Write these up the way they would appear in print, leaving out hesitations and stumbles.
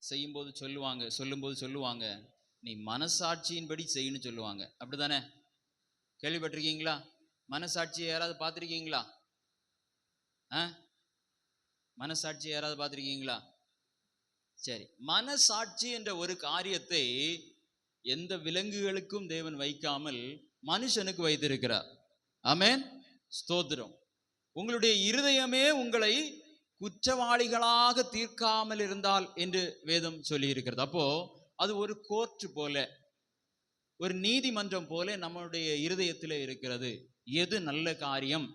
செய்யும்போது சொல்லுவாங்க நீ மனசாட்சியின்படி செய்யணும்னு சொல்லுவாங்க. அப்படித்தானே? கேள்விப்பட்டிருக்கீங்களா? மனசாட்சியை யாராவது பார்த்துருக்கீங்களா? மனசாட்சியை யாராவது பார்த்துருக்கீங்களா? சரி, மனசாட்சி என்ற ஒரு காரியத்தை எந்த விலங்குகளுக்கும் தேவன் வைக்காமல் மனுஷனுக்கு வைத்திருக்கிறார். ஆமென், ஸ்தோத்திரம். உங்களுடைய இருதயமே உங்களை குற்றவாளிகளாக தீர்க்காமல் இருந்தால் என்று வேதம் சொல்லி இருக்கிறது. அப்போ அது ஒரு கோர்ட் போல, ஒரு நீதிமன்றம் போல நம்முடைய இருதயத்தில் இருக்கிறது. எது நல்ல காரியம்,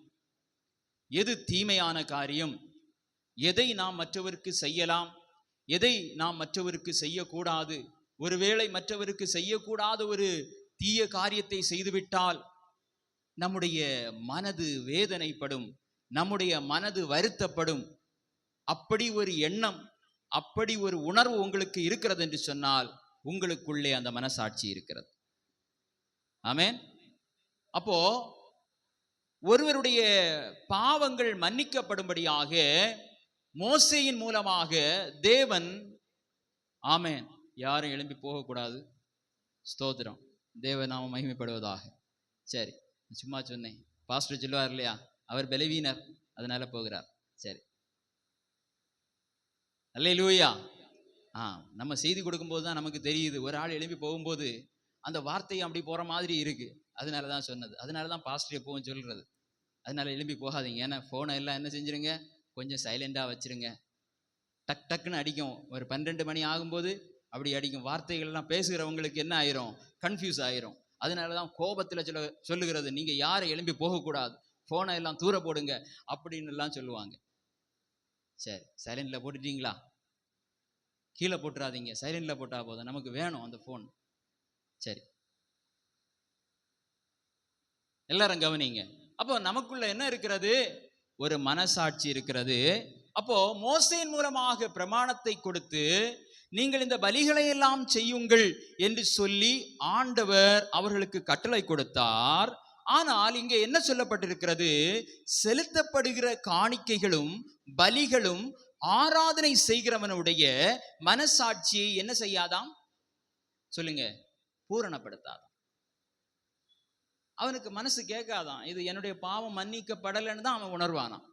எது தீமையான காரியம், எதை நாம் மற்றவருக்கு செய்யலாம், எதை நாம் மற்றவருக்கு செய்யக்கூடாது. ஒருவேளை மற்றவருக்கு செய்யக்கூடாத ஒரு தீய காரியத்தை செய்துவிட்டால் நம்முடைய மனது வேதனைப்படும், நம்முடைய மனது வருத்தப்படும். அப்படி ஒரு எண்ணம், அப்படி ஒரு உணர்வு உங்களுக்கு இருக்கிறது என்று சொன்னால் உங்களுக்குள்ளே அந்த மனசாட்சி இருக்கிறது. ஆமென். அப்போ ஒருவருடைய பாவங்கள் மன்னிக்கப்படும்படியாக மோசேயின் மூலமாக தேவன், ஆமென், யாரும் எழும்பி போகக்கூடாது, ஸ்தோத்திரம், தேவ நாம மகிமைப்படுவதாக. சரி, சும்மா சொன்னேன். பாஸ்டர் சொல்லுவார் இல்லையா, அவர் பலவீனர் அதனால போகிறார். சரி, அல்லேலூயா. நம்ம செய்தி கொடுக்கும்போது தான் நமக்கு தெரியுது, ஒரு ஆள் எழும்பி போகும்போது அந்த வார்த்தை அப்படி போற மாதிரி இருக்கு. அதனால தான் சொன்னது, அதனால தான் பாஸ்டர் எப்பவும் சொல்றது, அதனால எழும்பி போகாதீங்க. ஏன்னா போனை எல்லாம் என்ன செஞ்சிருங்க, கொஞ்சம் சைலண்டா வச்சிருங்க. டக் டக்குன்னு அடிக்கும். ஒரு 12 மணி ஆகும்போது அப்படி அடிக்கும். வார்த்தைகள் எல்லாம் பேசுகிறவங்களுக்கு என்ன ஆயிரும், கன்ஃபியூஸ் ஆயிரும். அதனாலதான் கோபத்துல சொல்லுகிறது, நீங்க யாரை எழும்பி போகக்கூடாது, போனை எல்லாம் தூர போடுங்க அப்படின்னு எல்லாம் சொல்லுவாங்க. சரி, சைலண்ட்ல போட்டுட்டீங்களா? கீழே போட்டுறாதீங்க, சைலண்ட்ல போட்டா போதும், நமக்கு வேணும் அந்த போன். சரி, எல்லாரும் கவனிங்க. அப்போ நமக்குள்ள என்ன இருக்கிறது, ஒரு மனசாட்சி இருக்கிறது. அப்போ மோசேயின் மூலமாக பிரமாணத்தை கொடுத்து நீங்கள் இந்த பலிகளை எல்லாம் செய்யுங்கள் என்று சொல்லி ஆண்டவர் அவர்களுக்கு கட்டளை கொடுத்தார். ஆனால் இங்கே என்ன சொல்லப்பட்டிருக்கிறது, செலுத்தப்படுகிற காணிக்கைகளும் பலிகளும் ஆராதனை செய்கிறவனுடைய மனசாட்சியை என்ன செய்யாதாம், சொல்லுங்க, பூரணப்படுத்தாதாம். அவனுக்கு மனசு கேட்காதான், இது என்னுடைய பாவம் மன்னிக்கப்படலைன்னு தான் அவன் உணர்வானான்.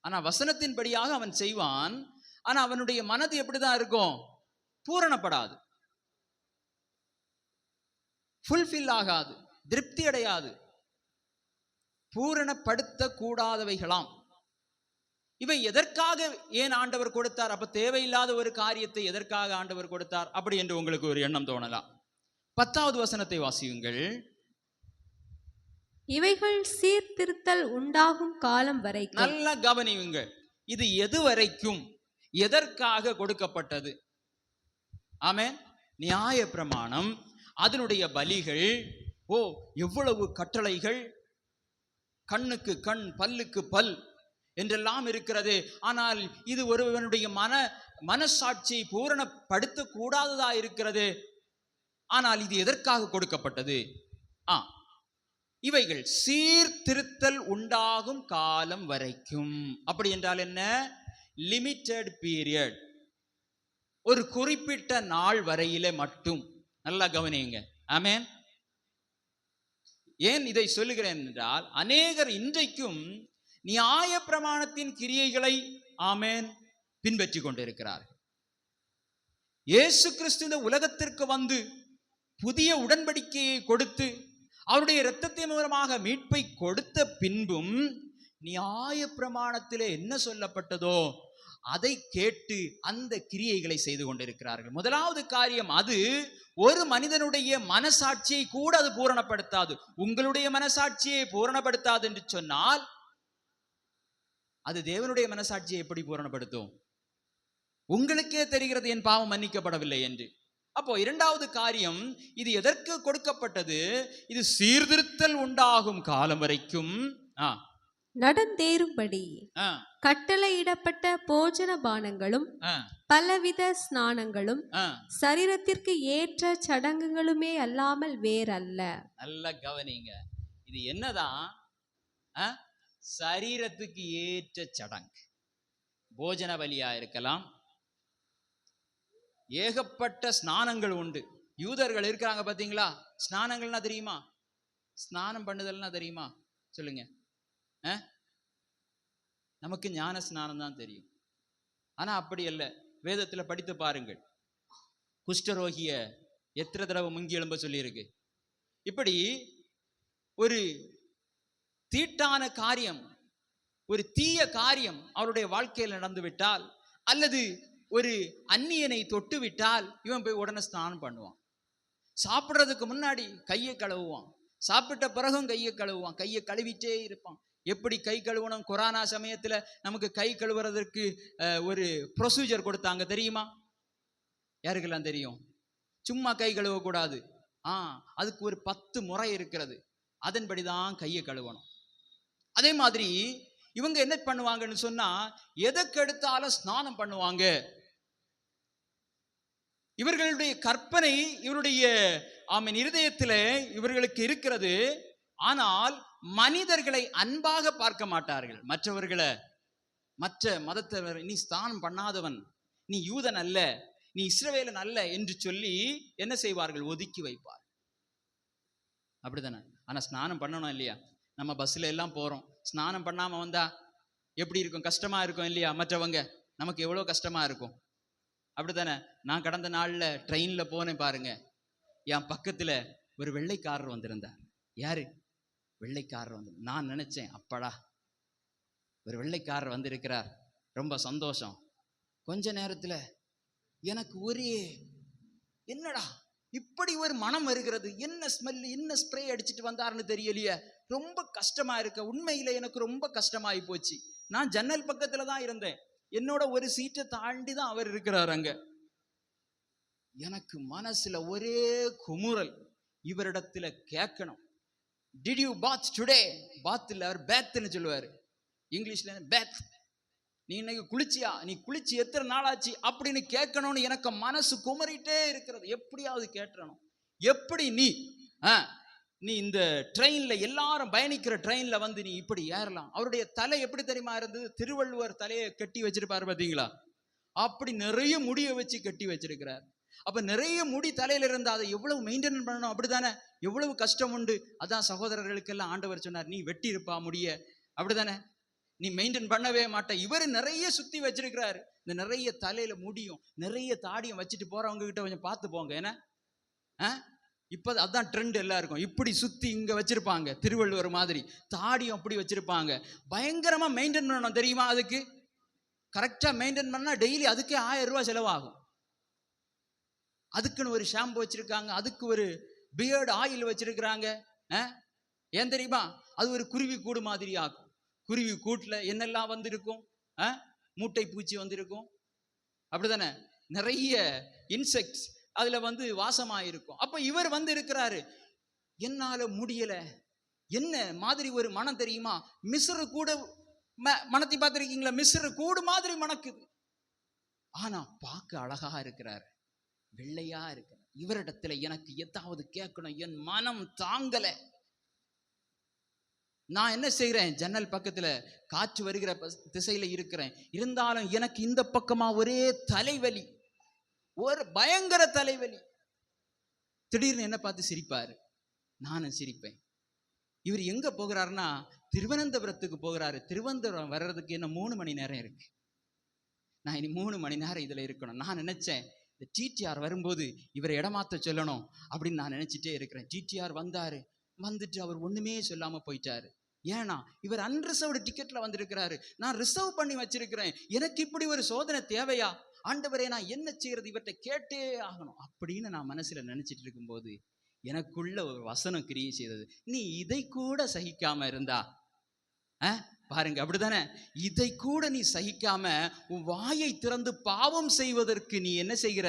ஆனா வசனத்தின்படியாக அவன் செய்வான். ஆனா அவனுடைய மனது எப்படிதான் இருக்கும், பூரணப்படாது, ஃபுல்ஃபில் ஆகாது, திருப்தி அடையாது, பூரணப்படுத்த கூடாதவைகளாம். இவை எதற்காக ஏன் ஆண்டவர் கொடுத்தார்? அப்ப தேவையில்லாத ஒரு காரியத்தை எதற்காக ஆண்டவர் கொடுத்தார் அப்படி என்று உங்களுக்கு ஒரு எண்ணம் தோணலாம். 10வது வசனத்தை வாசியுங்கள். இவைகள் சீர்திருத்தல் உண்டாகும் காலம் வரைக்கும். நல்ல கவனியுங்கள், இது எது வரைக்கும், எதற்காக கொடுக்கப்பட்டது? ஆமென். நியாய பிரமாணம், அதனுடைய பலிகள், எவ்வளவு கட்டளைகள், கண்ணுக்கு கண் பல்லுக்கு பல் என்றெல்லாம் இருக்கிறது. ஆனால் இது ஒருவனுடைய மனசாட்சியை பூரணப்படுத்த கூடாததா இருக்கிறது. ஆனால் இது எதற்காக கொடுக்கப்பட்டது? இவைகள் சீர்திருத்தல் உண்டாகும் காலம் வரைக்கும். அப்படி என்றால் என்ன? லிமிட்டெட் பீரியட், ஒரு குறிப்பிட்ட நாள் வரையிலே மட்டும். நல்லா கவனியுங்க. ஆமென். ஏன் இதை சொல்லுகிறேன் என்றால், அநேகர் இன்றைக்கும் நியாய பிரமாணத்தின் கிரியைகளை, ஆமென், பின்பற்றி கொண்டிருக்கிறார்கள். இயேசு கிறிஸ்து இந்த உலகத்திற்கு வந்து புதிய உடன்படிக்கையை கொடுத்து அவருடைய இரத்தத்தின் மூலமாக மீட்பை கொடுத்த பின்பும் நியாய பிரமாணத்திலே என்ன சொல்லப்பட்டதோ அதை கேட்டு அந்த கிரியைகளை செய்து கொண்டிருக்கிறார்கள். முதலாவது காரியம், அது ஒரு மனிதனுடைய மனசாட்சியை கூட அது பூரணப்படுத்தாது. உங்களுடைய மனசாட்சியை பூரணப்படுத்தாது என்று சொன்னால் அது தேவனுடைய மனசாட்சியை எப்படி பூரணப்படுத்தும்? உங்களுக்கே தெரிகிறது என் பாவம் மன்னிக்கப்படவில்லை என்று. அப்போ இரண்டாவது காரியம், இது எதற்கு கொடுக்கப்பட்டது? இது சீர்திருத்தல் உண்டாகும் காலம் வரைக்கும் நடந்தேறும்படி கட்டளையிடப்பட்ட போஜன பானங்களும் பலவித ஸ்நானங்களும் சரீரத்திற்கு ஏற்ற சடங்குகளுமே அல்லாமல் வேறல்ல. நல்ல கவனிங்க, இது என்னதான்? சரீரத்துக்கு ஏற்ற சடங்கு. போஜன பலியா இருக்கலாம், ஏகப்பட்ட ஸ்நானங்கள் உண்டு. யூதர்கள் இருக்கிறாங்க பாத்தீங்களா? ஸ்நானங்கள்னா தெரியுமா? ஸ்நானம் பண்ணுதல்னா தெரியுமா? சொல்லுங்க. நமக்கு ஞான ஸ்நானம் தான் தெரியும். ஆனா அப்படி அல்ல. வேதத்துல படித்து பாருங்கள். குஷ்டரோகிய எத்தனை தடவை முங்கி எழும்ப சொல்லி இருக்கு. இப்படி ஒரு தீட்டான காரியம், ஒரு தீய காரியம் அவருடைய வாழ்க்கையில் நடந்து விட்டால், அல்லது ஒரு அந்நியனை தொட்டு விட்டால் இவன் போய் உடனே ஸ்நானம் பண்ணுவான். சாப்பிட்றதுக்கு முன்னாடி கையை கழுவுவான், சாப்பிட்ட பிறகும் கையை கழுவுவான், கையை கழுவிட்டே இருப்பான். எப்படி கை கழுவணும்? கொரோனா சமயத்துல நமக்கு கை கழுவுறதற்கு ஒரு ப்ரொசீஜர் கொடுத்தாங்க தெரியுமா? யாருக்கெல்லாம் தெரியும்? சும்மா கை கழுவக்கூடாது. அதுக்கு ஒரு 10 முறை இருக்கிறது. அதன்படிதான் கையை கழுவணும். அதே மாதிரி இவங்க என்ன பண்ணுவாங்கன்னு சொன்னா, எதற்கு எடுத்தாலும் ஸ்நானம் பண்ணுவாங்க. இவர்களுடைய கற்பனை, இவருடைய இருதயத்தில் இவர்களுக்கு இருக்கிறது. ஆனால் மனிதர்களை அன்பாக பார்க்க மாட்டார்கள். மற்றவர்களை, மற்ற மதத்தவர், நீ ஸ்நானம் பண்ணாதவன், நீ யூதன் அல்ல, நீ இஸ்ரவேலன் அல்ல என்று சொல்லி என்ன செய்வார்கள்? ஒதுக்கி வைப்பார். அப்படித்தானே? ஆனா ஸ்நானம் பண்ணணும் இல்லையா? நம்ம பஸ்ல எல்லாம் போறோம், ஸ்நானம் பண்ணாம வந்தா எப்படி இருக்கும்? கஷ்டமா இருக்கும் இல்லையா? மற்றவங்க நமக்கு எவ்வளவு கஷ்டமா இருக்கும். அப்படித்தானே? நான் கடந்த நாள்ல ட்ரெயின்ல போனேன் பாருங்க. என் பக்கத்துல ஒரு வெள்ளைக்காரர் வந்திருந்தார். யாரு? வெள்ளைக்காரர் வந்து. நான் நினைச்சேன், அப்படா ஒரு வெள்ளைக்காரர் வந்திருக்கிறார், ரொம்ப சந்தோஷம். கொஞ்ச நேரத்துல எனக்கு ஒரே, என்னடா இப்படி ஒரு மனம் வருகிறது, என்ன ஸ்மெல், என்ன ஸ்ப்ரே அடிச்சுட்டு வந்தாருன்னு தெரியலையே, ரொம்ப கஷ்டமா இருக்க. உண்மையில எனக்கு ரொம்ப கஷ்டமாயி போச்சு. நான் ஜன்னல் பக்கத்துல தான் இருந்தேன், என்னோட ஒரு சீட்டை தாண்டி தான் அவர் இருக்கிறார் அங்க. எனக்கு மனசுல ஒரே குமுறல். இவரிடத்துல கேட்கணும், டிட் யூ பாத் டுடே? பாத் இல்ல, அவர் பேத்னு சொல்லுவாரு இங்கிலீஷ்ல. பேத், நீ இன்னைக்கு குளிச்சியா? நீ குளிச்சு எத்தனை நாளாச்சு அப்படின்னு கேட்கணும்னு எனக்கு மனசு குமரிட்டே இருக்கிறது. எப்படியாவது கேட்டணும். எப்படி நீ இந்த ட்ரெயின்ல, எல்லாரும் பயணிக்கிற ட்ரெயின்ல வந்து நீ இப்படி ஏறலாம்? அவருடைய தலை எப்படி தெரியுமா இருந்தது? திருவள்ளுவர் தலையை கட்டி வச்சிருப்பாரு பாத்தீங்களா? அப்படி நிறைய முடிய வச்சு கட்டி வச்சிருக்கிறார். அப்ப நிறைய முடி தலையில இருந்தா அதை எவ்வளவு மெயின்டைன் பண்ணணும், அப்படித்தானே? எவ்வளவு கஷ்டம் உண்டு. அதான் சகோதரர்களுக்கெல்லாம் ஆண்டவர் சொன்னார், நீ வெட்டி இருப்பா முடிய, அப்படித்தானே? நீ மெயின்டைன் பண்ணவே மாட்ட. இவர் நிறைய சுத்தி வச்சிருக்கிறாரு. இந்த நிறைய தலையில முடியும், நிறைய தாடியும் வச்சுட்டு போறவங்க கிட்ட கொஞ்சம் பார்த்து போங்க. ஏன்னா இப்ப அதான் ட்ரெண்ட் எல்லாருக்கும். இப்படி சுத்தி இங்க வச்சிருப்பாங்க, திருவள்ளுவர் மாதிரி தாடியும் அப்படி வச்சிருப்பாங்க. பயங்கரமா மெயின்டைன் பண்ணணும் தெரியுமா? அதுக்கு கரெக்டா மெயின்டைன் பண்ணா டெய்லி அதுக்கே 1000 ரூபாய் செலவாகும். அதுக்குன்னு ஒரு ஷாம்பு வச்சிருக்காங்க, அதுக்கு ஒரு பியர்டு ஆயில் வச்சிருக்கிறாங்க. ஏன் தெரியுமா? அது ஒரு குருவி கூடு மாதிரி ஆகும். குருவி கூட்டுல என்னெல்லாம் வந்திருக்கும்? மூட்டை பூச்சி வந்திருக்கும், அப்படிதானே? நிறைய இன்செக்ட்ஸ் அதுல வந்து வாசமாயிருக்கும். அப்ப இவர் வந்து இருக்கிறாரு, என்னால முடியல. என்ன மாதிரி ஒரு மனம் தெரியுமா? மிஸ்ரு கூட மனத்தை பார்த்திருக்கீங்களா? மிஸ்ரு கூடு மாதிரி மணக்குது. ஆனா பார்க்க அழகா இருக்கிறார், வெள்ளையா இருக்கிறார். இவரிடத்துல எனக்கு ஏதாவது கேட்கணும், என் மனம் தாங்கல. நான் என்ன செய்கிறேன்? ஜன்னல் பக்கத்துல காற்று வருகிற திசையில இருக்கிறேன். இருந்தாலும் எனக்கு இந்த பக்கமா ஒரே தலைவலி, ஒரு பயங்கர தலைவலி. திடீர்னு என்ன பார்த்து சிரிப்பாரு, நானும் சிரிப்பேன். இவர் எங்க போகிறாருன்னா திருவனந்தபுரத்துக்கு போகிறாரு. திருவனந்தபுரம் வர்றதுக்கு என்ன 3 மணி நேரம் இருக்கு. நான் இனி 3 மணி நேரம் இதுல இருக்கணும். நான் நினைச்சேன், இந்த டிடிஆர் வரும்போது இவரை இடமாத்த சொல்லணும் அப்படின்னு நான் நினைச்சிட்டே இருக்கிறேன். டிடிஆர் வந்தாரு, வந்துட்டு அவர் ஒண்ணுமே சொல்லாம போயிட்டாரு. ஏன்னா இவர் அன்ரிசர்வ்டு டிக்கெட்ல வந்திருக்கிறாரு, நான் ரிசர்வ் பண்ணி வச்சிருக்கிறேன். எனக்கு இப்படி ஒரு சோதனை தேவையா? ஆண்டவரே, நான் என்ன செய்யறது? இவர்கிட்ட கேட்டே ஆகணும் அப்படின்னு நான் மனசுல நினைச்சிட்டு இருக்கும்போது எனக்குள்ள ஒரு வசனம் கிரியை செய்தது. நீ இதை கூட சகிக்காம இருந்தா, பாருங்க, அப்படித்தானே? இதை கூட நீ சகிக்காம உன் வாயை திறந்து பாவம் செய்வதற்கு நீ என்ன செய்கிற?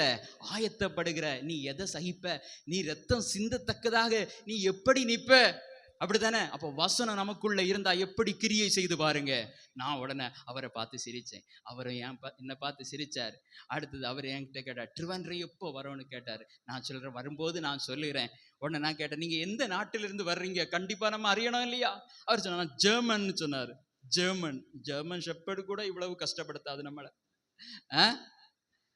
ஆயத்தப்படுகிற. நீ எதை சகிப்ப? நீ ரத்தம் சிந்தத்தக்கதாக நீ எப்படி நிற்ப? அப்படித்தானே? அப்போ வசனம் நமக்குள்ள இருந்தா எப்படி கிரியை செய்து பாருங்க. நான் உடனே அவரை பார்த்து சிரிச்சேன், அவரும் என்னை பார்த்து சிரிச்சார். அடுத்தது அவர் என்கிட்ட கேட்டார், திருவன்றை எப்போ வரோன்னு கேட்டார். நான் சொல்றேன், வரும்போது நான் சொல்லுகிறேன். உடனே நான் கேட்டேன், நீங்க எந்த நாட்டிலிருந்து வர்றீங்க? கண்டிப்பா நம்ம அறியணும் இல்லையா? அவர் சொன்னார், ஜெர்மன் சொன்னார். ஜெர்மன் ஷெப்பர்டு கூட இவ்வளவு கஷ்டப்படுத்தாது நம்மளை.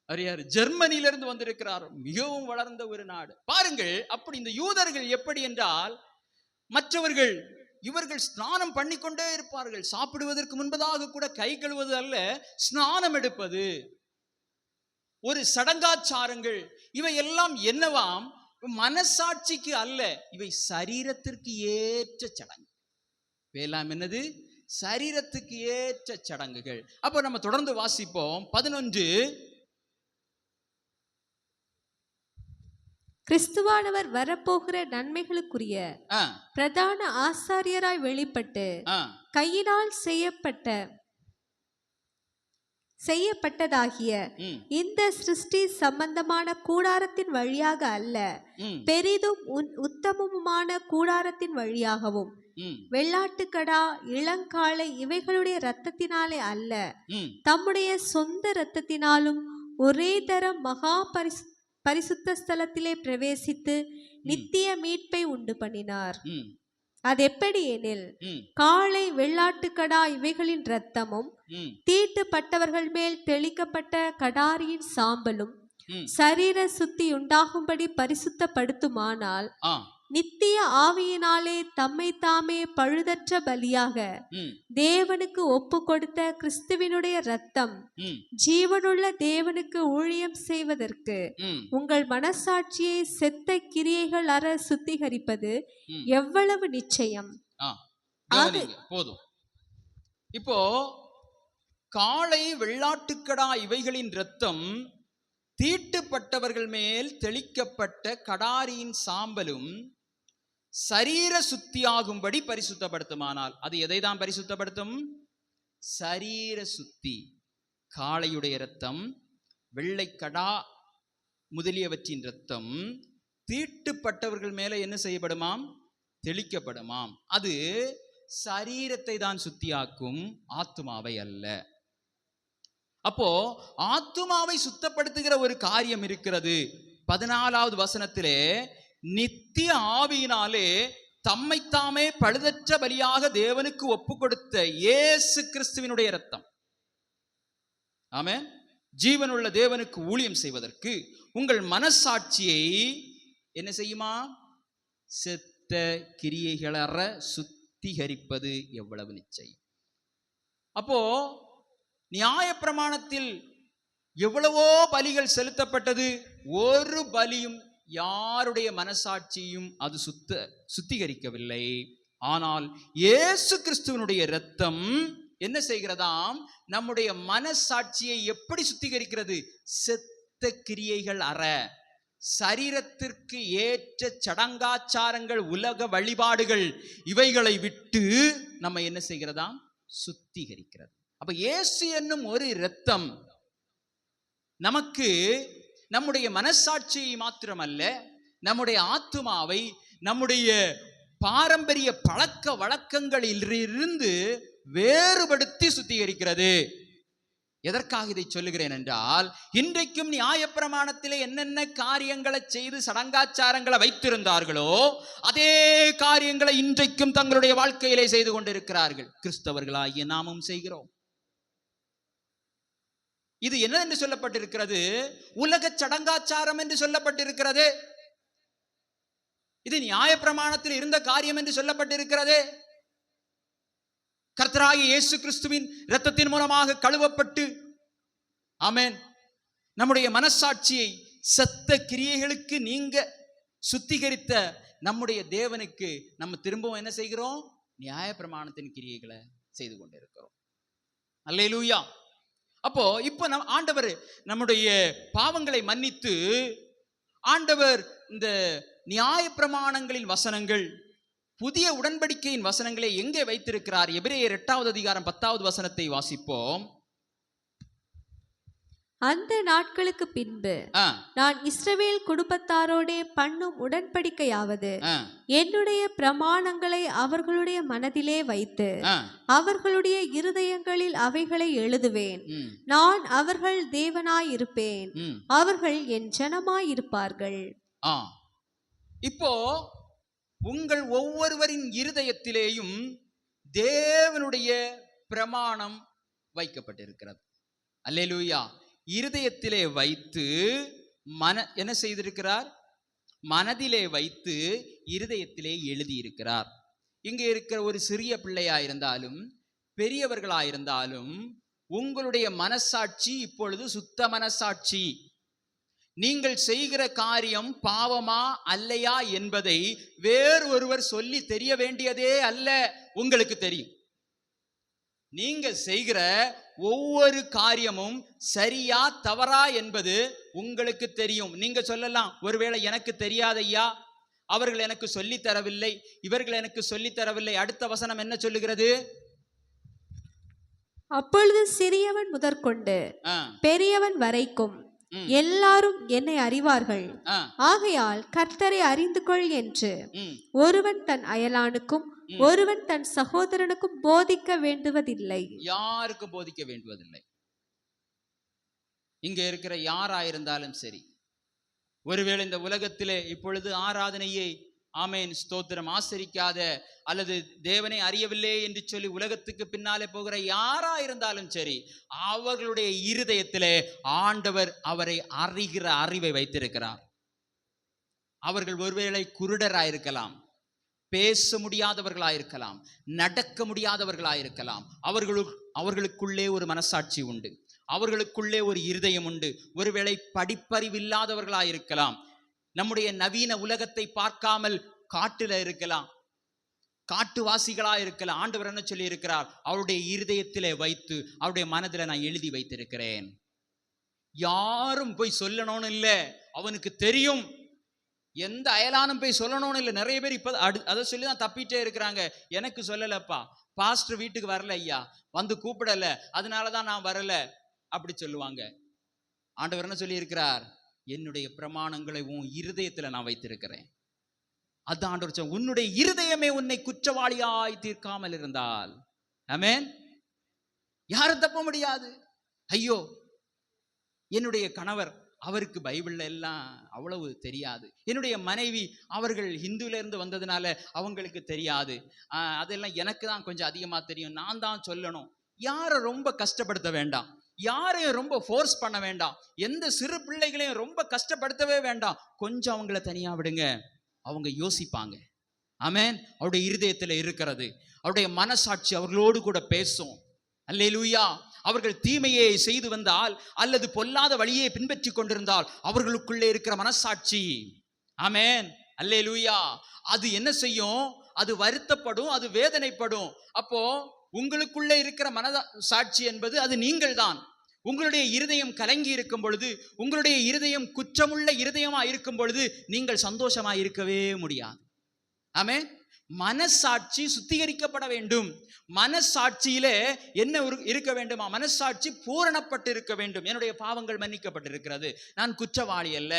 அவர் யார்? ஜெர்மனியிலிருந்து வந்திருக்கிறார். மிகவும் வளர்ந்த ஒரு நாடு. பாருங்கள், அப்படி இந்த யூதர்கள் எப்படி என்றால், மற்றவர்கள் இவர்கள் ஸ்நானம் பண்ணிக்கொண்டே இருப்பார்கள். சாப்பிடுவதற்கு முன்பதாக கூட கை கழுவது அல்ல, ஸ்நானம் எடுப்பது, ஒரு சடங்காச்சாரங்கள், இவை எல்லாம் என்னவாம்? மனசாட்சிக்கு அல்ல, இவை சரீரத்திற்கு ஏற்ற சடங்கு. எல்லாம் என்னது? சரீரத்துக்கு ஏற்ற சடங்குகள். அப்ப நம்ம தொடர்ந்து வாசிப்போம். 11. கிறிஸ்துவானவர் வரப்போகிற நன்மைகளுக்குரிய பிரதான ஆசாரியராய் வெளிப்பட்டு கையினால் செய்யப்பட்டதாகிய இந்த சிருஷ்டி சம்பந்தமான கூடாரத்தின் வழியாக அல்ல, பெரிதும் உத்தமமுமான கூடாரத்தின் வழியாகவும், வெள்ளாட்டுக்கடா, இளங்காளை இவைகளுடைய இரத்தத்தினாலே அல்ல, தம்முடைய சொந்த இரத்தத்தினாலும் ஒரே தரம் மகா பரிசுத்த ஸ்தலத்திலே பிரவேசித்து நித்திய மீட்பை உண்டு பண்ணினார். அது எப்படி எனில், காளை, வெள்ளாட்டுக்கடா இவைகளின் இரத்தமும் தீட்டுப்பட்டவர்கள் மேல் தெளிக்கப்பட்ட கடாரியின் சாம்பலும் சரீர சுத்தி உண்டாகும்படி பரிசுத்தப்படுத்துமானால், நித்திய ஆவியினாலே தம்மை தாமே பழுதற்ற பலியாக தேவனுக்கு ஒப்பு கொடுத்த கிறிஸ்துவினுடைய இரத்தம் ஜீவனுள்ள தேவனுக்கு ஊழியம் செய்வதற்கு உங்கள் மனசாட்சியை செத்த கிரியைகள் அற சுத்திகரிப்பது எவ்வளவு நிச்சயம். போதும். இப்போ காளை, வெள்ளாட்டுக்கடா இவைகளின் இரத்தம் தீட்டுப்பட்டவர்கள் மேல் தெளிக்கப்பட்ட கடாரியின் சாம்பலும் சரீர சுத்தியாகும்படி பரிசுத்தப்படுத்துமானால், அது எதை தான் பரிசுத்தப்படுத்தும்? சரீர சுத்தி. காளையுடைய இரத்தம், வெள்ளைக்கடா முதலியவற்றின் இரத்தம் தீட்டுப்பட்டவர்கள் மேல என்ன செய்யப்படுமாம்? தெளிக்கப்படுமாம். அது சரீரத்தை தான் சுத்தியாக்கும், ஆத்துமாவை அல்ல. அப்போ ஆத்துமாவை சுத்தப்படுத்துகிற ஒரு காரியம் இருக்கிறது. 14வது வசனத்திலே, நித்திய ஆவியினாலே தம்மைத்தாமே பழுதற்ற பலியாக தேவனுக்கு ஒப்பு கொடுத்த இயேசு கிறிஸ்துவினுடைய இரத்தம், ஆமென், ஜீவனுள்ள தேவனுக்கு ஊழியம் செய்வதற்கு உங்கள் மனசாட்சியை என்ன செய்யுமா? செத்த கிரியைகளற சுத்திகரிப்பது எவ்வளவு நிச்சயம். அப்போ நியாயப்பிரமாணத்தில் எவ்வளவோ பலிகள் செலுத்தப்பட்டது, ஒரு பலியும் யாருடைய மனசாட்சியும் அது சுத்திகரிக்கவில்லை. ஆனால் இயேசு கிறிஸ்துவினுடைய இரத்தம் என்ன செய்கிறதாம்? நம்முடைய மனசாட்சியை எப்படி சுத்திகரிக்கிறது? செத்த கிரியைகள் அற, சரீரத்திற்கு ஏற்ற சடங்காச்சாரங்கள், உலக வழிபாடுகள், இவைகளை விட்டு நம்ம என்ன செய்கிறதாம்? சுத்திகரிக்கிறது. அப்ப இயேசு என்னும் ஒரு இரத்தம் நமக்கு நம்முடைய மனசாட்சியை மாத்திரமல்ல, நம்முடைய ஆத்துமாவை, நம்முடைய பாரம்பரிய பழக்க வழக்கங்களில் இருந்து வேறுபடுத்தி சுத்திகரிக்கிறது. எதற்காக இதை சொல்லுகிறேன் என்றால், இன்றைக்கும் நியாயப்பிரமாணத்திலே என்னென்ன காரியங்களை செய்து சடங்காச்சாரங்களை வைத்திருந்தார்களோ அதே காரியங்களை இன்றைக்கும் தங்களுடைய வாழ்க்கையிலே செய்து கொண்டிருக்கிறார்கள். கிறிஸ்தவர்களாகிய நாமும் செய்கிறோம். இது என்ன என்று சொல்லப்பட்டிருக்கிறது? உலக சடங்காச்சாரம் என்று சொல்லப்பட்டிருக்கிறது. இது நியாயப்பிரமாணத்தில் இருந்த காரியம் என்று சொல்லப்பட்டிருக்கிறது. கர்த்தராகிய இயேசு கிறிஸ்துவின் இரத்தத்தின் மூலமாக கழுவப்பட்டு, ஆமென், நம்முடைய மனசாட்சியை செத்த கிரியைகளுக்கு நீங்க சுத்திகரித்த நம்முடைய தேவனுக்கு நம்ம திரும்பவும் என்ன செய்கிறோம்? நியாயப்பிரமாணத்தின் கிரியைகளை செய்து கொண்டிருக்கிறோம். அல்லேலூயா. அப்போ இப்போ ஆண்டவர் நம்முடைய பாவங்களை மன்னித்து, ஆண்டவர் இந்த நியாயப்பிரமாணங்களின் வசனங்கள், புதிய உடன்படிக்கையின் வசனங்களை எங்கே வைத்திருக்கிறார்? எபிரேயர் 8வது அதிகாரம் 10வது வசனத்தை வாசிப்போம். அந்த நாட்களுக்கு பின்பு நான் இஸ்ரவேல் குடும்பத்தாரோடே பண்ணும் உடன்படிக்கையாவது, என்னுடைய பிரமாணங்களை அவர்களுடைய மனதிலே வைத்து அவர்களுடைய இருதயங்களில் அவைகளை எழுதுவேன். நான் அவர்கள் தேவனாயிருப்பேன், அவர்கள் என் ஜனமாயிருப்பார்கள். இப்போ உங்கள் ஒவ்வொருவரின் இருதயத்திலேயும் தேவனுடைய பிரமாணம் வைக்கப்பட்டிருக்கிறது. அல்லேலூயா. இருதயத்திலே வைத்து என்ன செய்திருக்கிறார்? மனதிலே வைத்து இருதயத்திலே எழுதியிருக்கிறார். இங்கே இருக்கிற ஒரு சிறிய பிள்ளையாயிருந்தாலும் பெரியவர்களாயிருந்தாலும் உங்களுடைய மனசாட்சி இப்பொழுது சுத்த மனசாட்சி. நீங்கள் செய்கிற காரியம் பாவமா அல்லையா என்பதை வேறொருவர் சொல்லி தெரிய வேண்டியதே அல்ல, உங்களுக்கு தெரியும். நீங்க செய்கிற ஒவ்வொரு காரியமும் சரியா தவறா என்பது உங்களுக்கு தெரியும். நீங்க சொல்லலாம், ஒருவேளை எனக்கு தெரியாதையா, அவர்கள் எனக்கு சொல்லி தரவில்லை, இவர்கள் எனக்கு சொல்லி தரவில்லை. அடுத்த வசனம் என்ன சொல்லுகிறது? அப்பொழுது சிறியவன் முதற்கொண்டு பெரியவன் வரைக்கும் எல்லாரும் என்னை அறிவார்கள், ஆகையால் கர்த்தரை அறிந்து கொள் என்று ஒருவன் தன் அயலானுக்கும் ஒருவன் தன் சகோதரனுக்கும் போதிக்க வேண்டுவதில்லை. யாருக்கும் போதிக்க வேண்டுவதில்லை. இங்க இருக்கிற யாராயிருந்தாலும் சரி, ஒருவேளை இந்த உலகத்திலே இப்பொழுது ஆராதனையை ஆமேன் ஸ்தோத்திரம் ஆசரிக்காத அல்லது தேவனை அறியவில்லை என்று சொல்லி உலகத்துக்கு பின்னாலே போகிற யாரா இருந்தாலும் சரி, அவர்களுடைய இருதயத்திலே ஆண்டவர் அவரை அறிகிற அறிவை வைத்திருக்கிறார். அவர்கள் ஒருவேளை குருடராயிருக்கலாம், பேச முடியாதவர்களாயிருக்கலாம், நடக்க முடியாதவர்களாயிருக்கலாம். அவர்களுக்குள்ளே ஒரு மனசாட்சி உண்டு, அவர்களுக்குள்ளே ஒரு இருதயம் உண்டு. ஒருவேளை படிப்பறிவில்லாதவர்களாயிருக்கலாம், நம்முடைய நவீன உலகத்தை பார்க்காமல் காட்டுல இருக்கலாம், காட்டுவாசிகளா இருக்கலாம். ஆண்டவர் என்ன சொல்லி இருக்கிறார்? அவருடைய இருதயத்திலே வைத்து அவருடைய மனதில் நான் எழுதி வைத்திருக்கிறேன். யாரும் போய் சொல்லணும்னு இல்லை, அவனுக்கு தெரியும். எந்த அயலானும் போய் சொல்லணும்னு இல்லை. நிறைய பேர் இப்ப அதை சொல்லி தான் தப்பிட்டே இருக்கிறாங்க. எனக்கு சொல்லலப்பா, பாஸ்டர் வீட்டுக்கு வரல ஐயா, வந்து கூப்பிடல, அதனாலதான் நான் வரல அப்படி சொல்லுவாங்க. ஆண்டவர் என்ன சொல்லி இருக்கிறார்? என்னுடைய பிரமாணங்களை உன் இருதயத்துல நான் வைத்திருக்கிறேன். அதான் ஆண்டவர் சொன்னார், உன்னுடைய இருதயமே உன்னை குற்றவாளியாய் தீர்க்காமல் இருந்தால். ஆமென். யாரும் தப்ப முடியாது. ஐயோ, என்னுடைய கணவர், அவருக்கு பைபிள்ல எல்லாம் அவ்வளவு தெரியாது. என்னுடைய மனைவி, அவர்கள் ஹிந்துல இருந்து வந்ததுனால அவங்களுக்கு தெரியாது. அதெல்லாம் எனக்கு தான் கொஞ்சம் அதிகமா தெரியும், நான் தான் சொல்லணும். யாரை ரொம்ப கஷ்டப்படுத்த வேண்டாம், யாரையும் ரொம்ப ஃபோர்ஸ் பண்ண வேண்டாம், எந்த சிறு பிள்ளைகளையும் ரொம்ப கஷ்டப்படுத்தவே வேண்டாம். கொஞ்சம் அவங்கள தனியா விடுங்க, அவங்க யோசிப்பாங்க. ஆமென். அவருடைய இருதயத்தில் இருக்கிறது, அவருடைய மனசாட்சி அவர்களோடு கூட பேசும். அல்லேலூயா. அவர்கள் தீமையை செய்து வந்தால் அல்லது பொல்லாத வழியை பின்பற்றி கொண்டிருந்தால் அவர்களுக்குள்ளே இருக்கிற மனசாட்சி, ஆமென், அல்லேலூயா, அது என்ன செய்யும்? அது வருத்தப்படும், அது வேதனைப்படும். அப்போ உங்களுக்குள்ளே இருக்கிற மனசாட்சி என்பது அது நீங்கள் தான். உங்களுடைய இருதயம் கலங்கி இருக்கும் பொழுது, உங்களுடைய இருதயம் குற்றமுள்ள இருதயமா இருக்கும் பொழுது நீங்கள் சந்தோஷமா இருக்கவே முடியாது. ஆமென். மனசாட்சி சுத்திகரிக்கப்பட வேண்டும். மனசாட்சியிலே என்ன இருக்க வேண்டுமா? மனசாட்சி பூரணப்பட்டு இருக்க வேண்டும். என்னுடைய பாவங்கள் மன்னிக்கப்பட்டிருக்கிறது, நான் குற்றவாளி அல்ல,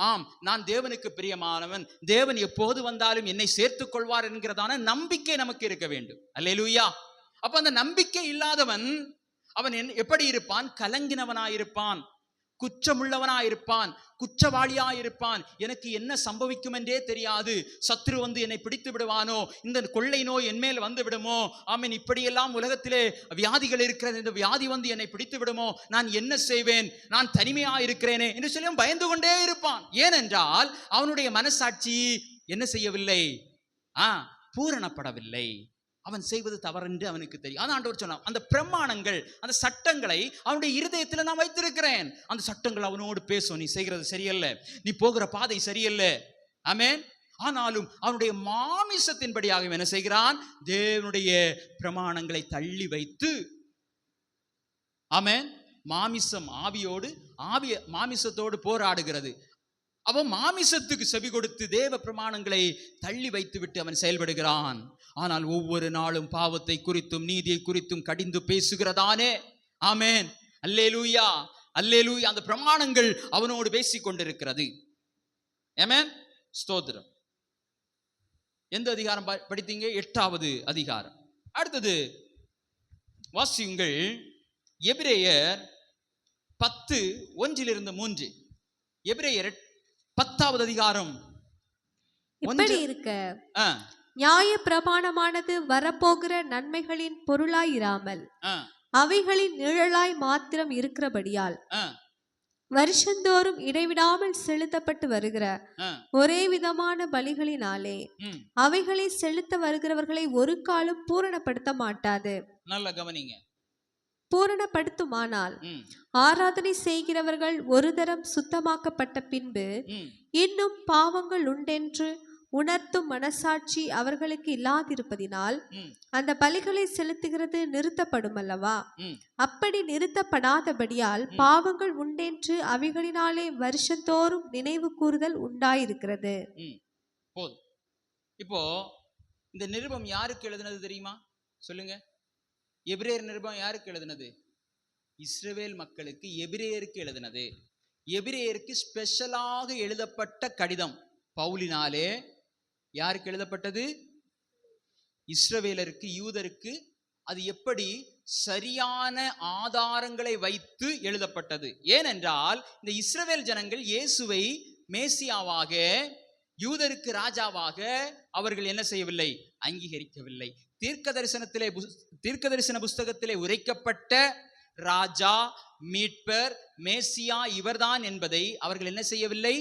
ஆம், நான் தேவனுக்கு பிரியமானவன், தேவன் எப்போது வந்தாலும் என்னை சேர்த்துக் கொள்வார் என்கிறதான நம்பிக்கை நமக்கு இருக்க வேண்டும். அல்லேலூயா. அப்ப அந்த நம்பிக்கை இல்லாதவன் அவன் எப்படி இருப்பான்? கலங்கினவனாயிருப்பான், குற்றமுள்ளவனாயிருப்பான், குற்றவாளியாயிருப்பான். எனக்கு என்ன சம்பவிக்கும் என்றே தெரியாது, சத்ரு வந்து என்னை பிடித்து விடுவானோ, இந்த கொள்ளை நோய் என் மேல் வந்து விடுமோ, ஆமீன், இப்படியெல்லாம் உலகத்திலே வியாதிகள் இருக்கிறது, இந்த வியாதி வந்து என்னை பிடித்து விடுமோ, நான் என்ன செய்வேன், நான் தனிமையா இருக்கிறேனே என்று சொல்லி பயந்து கொண்டே இருப்பான். ஏனென்றால் அவனுடைய மனசாட்சி என்ன செய்யவில்லை? பூரணப்படவில்லை. அவன் செய்வது தவறென்று அவனுக்கு தெரியும். அதான் ஆண்டவர் சொன்னான், அந்த பிரமாணங்கள், அந்த சட்டங்களை அவனுடைய இருதயத்தில் நான் வைத்திருக்கிறேன். அந்த சட்டங்கள் அவனோடு பேசும், நீ செய்கிறது சரியல்ல, நீ போகிற பாதை சரியல்ல. ஆமென். ஆனாலும் அவனுடைய மாமிசத்தின்படியாக என்ன செய்கிறான்? தேவனுடைய பிரமாணங்களை தள்ளி வைத்து, ஆமென், மாமிசம் ஆவியோடு, ஆவிய மாமிசத்தோடு போராடுகிறது. அவன் மாமிசத்துக்கு செவி கொடுத்து தேவ பிரமாணங்களை தள்ளி வைத்து விட்டு அவன் செயல்படுகிறான். ஆனால் ஒவ்வொரு நாளும் பாவத்தை குறித்தும் நீதியை குறித்தும் கடிந்து பேசுகிறதானே. ஆமென், அல்லேலூயா, அல்லேலூயா. அந்த பிரமாணங்கள் அவனோடு பேசிக் கொண்டிருக்கிறது. ஆமென், ஸ்தோத்திரம். எந்த அதிகாரம் படித்தீங்க? 8வது அதிகாரம். அடுத்தது வாசியுங்கள், எபிரேயர் 10:1-3. எபிரேயர் 10வது அதிகாரம். இப்படி இருக்க நியாய பிரமாணமானது வரப்போகிற நன்மைகளின் பொருளாயிராமல் அவைகளின் நிழலாய் மாத்திரம் இருக்கிறபடியால் வருஷந்தோறும் இடைவிடாமல் செலுத்தப்பட்டு வருகிற ஆ, ஒரே விதமான பலிகளினாலே ம். அவைகளை செலுத்த வருகிறவர்களை ஒரு காலம் பூரணப்படுத்த மாட்டாது. நல்லா கவனிங்க. பூரணப்படுத்துமானால் ம், ஆராதனை செய்கிறவர்கள் ஒரு தரம் சுத்தமாக்கப்பட்ட பின்பு ம், இன்னும் பாவங்கள் உண்டென்று உணர்த்தும் மனசாட்சி அவர்களுக்கு இல்லாதிருப்பதினால் ம், அந்த பலிகளை செலுத்துகிறது நிறுத்தப்படும் அல்லவா? ம், அப்படி நிறுத்தப்படாதபடியால் பாவங்கள் உண்டென்று அவைகளினாலே வருஷந்தோறும் நினைவு கூறுதல் உண்டாயிருக்கிறது. ம். போதும். இப்போ இந்த நிருபம் யாருக்கு எழுதினது தெரியுமா? சொல்லுங்க. எபிரேயர் நிருபம் யாருக்கு எழுதினது? இஸ்ரவேல் மக்களுக்கு, எபிரேயருக்கு எழுதினது. எபிரேயருக்கு ஸ்பெஷலாக எழுதப்பட்ட கடிதம் பவுலினாலே. யாருக்கு எழுதப்பட்டது? இஸ்ரவேலருக்கு, யூதருக்கு. அது எப்படி? சரியான ஆதாரங்களை வைத்து எழுதப்பட்டது. ஏனென்றால் இந்த இஸ்ரவேல் ஜனங்கள் இயேசுவை மேசியாவாக, யூதருக்கு ராஜாவாக அவர்கள் என்ன செய்யவில்லை? அங்கீகரிக்கவில்லை. தீர்க்க தரிசன புஸ்தகத்திலே உரைக்கப்பட்ட ராஜா, மீட்பர், மேசியா இவர்தான் என்பதை அவர்கள் என்ன செய்யவில்லை?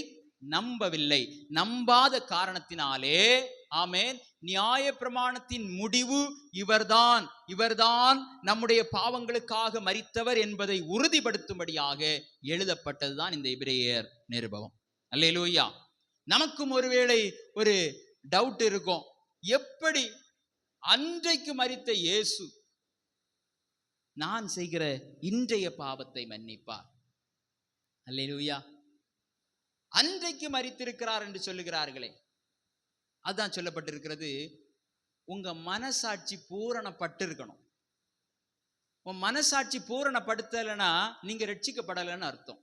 நம்பவில்லை. நம்பாத காரணத்தினாலே, ஆமென், நியாய பிரமாணத்தின் முடிவு இவர்தான், இவர்தான் நம்முடைய பாவங்களுக்காக மரித்தவர் என்பதை உறுதிப்படுத்தும்படியாக எழுதப்பட்டதுதான் இந்த எபிரேயர் நிருபம். அல்லேலூயா. நமக்கும் ஒருவேளை ஒரு டவுட் இருக்கும். எப்படி அன்றைக்கு மரித்த இயேசு நான் செய்கிற இன்றைய பாவத்தை மன்னிப்பார்? அல்லேலூயா. அன்றைக்கு மரித்திருக்கிறார் என்று சொல்லுகிறார்களே, அதான் சொல்லப்பட்டிருக்கிறது. உங்க மனசாட்சி பூரணப்பட்டிருக்கணும். உன் மனசாட்சி பூரணப்படுத்தலைன்னா நீங்க ரட்சிக்கப்படலைன்னு அர்த்தம்.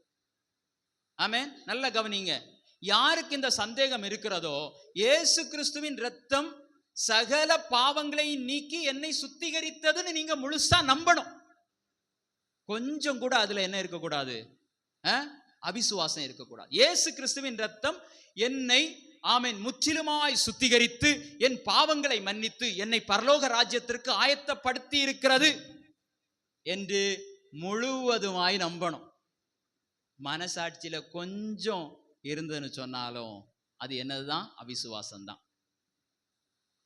ஆமென். நல்ல கவனிங்க. யாருக்கு இந்த சந்தேகம் இருக்கிறதோ, இயேசு கிறிஸ்துவின் இரத்தம் சகல பாவங்களை நீக்கி என்னை சுத்திகரித்ததுன்னு நீங்க முழுசா நம்பணும். கொஞ்சம் கூட அதுல என்ன இருக்கக்கூடாது? அவிசுவாசம் இருக்கக்கூடாது. இயேசு கிறிஸ்துவின் இரத்தம் என்னை, ஆமென், முற்றிலுமாய் சுத்திகரித்து என் பாவங்களை மன்னித்து என்னை பரலோக ராஜ்யத்திற்கு ஆயத்தப்படுத்தி இருக்கிறது என்று முழுவதுமாய் நம்பணும். மனசாட்சியில கொஞ்சம் இருந்ததுன்னு சொன்னாலும் அது என்னதுதான்? அவிசுவாசம் தான்.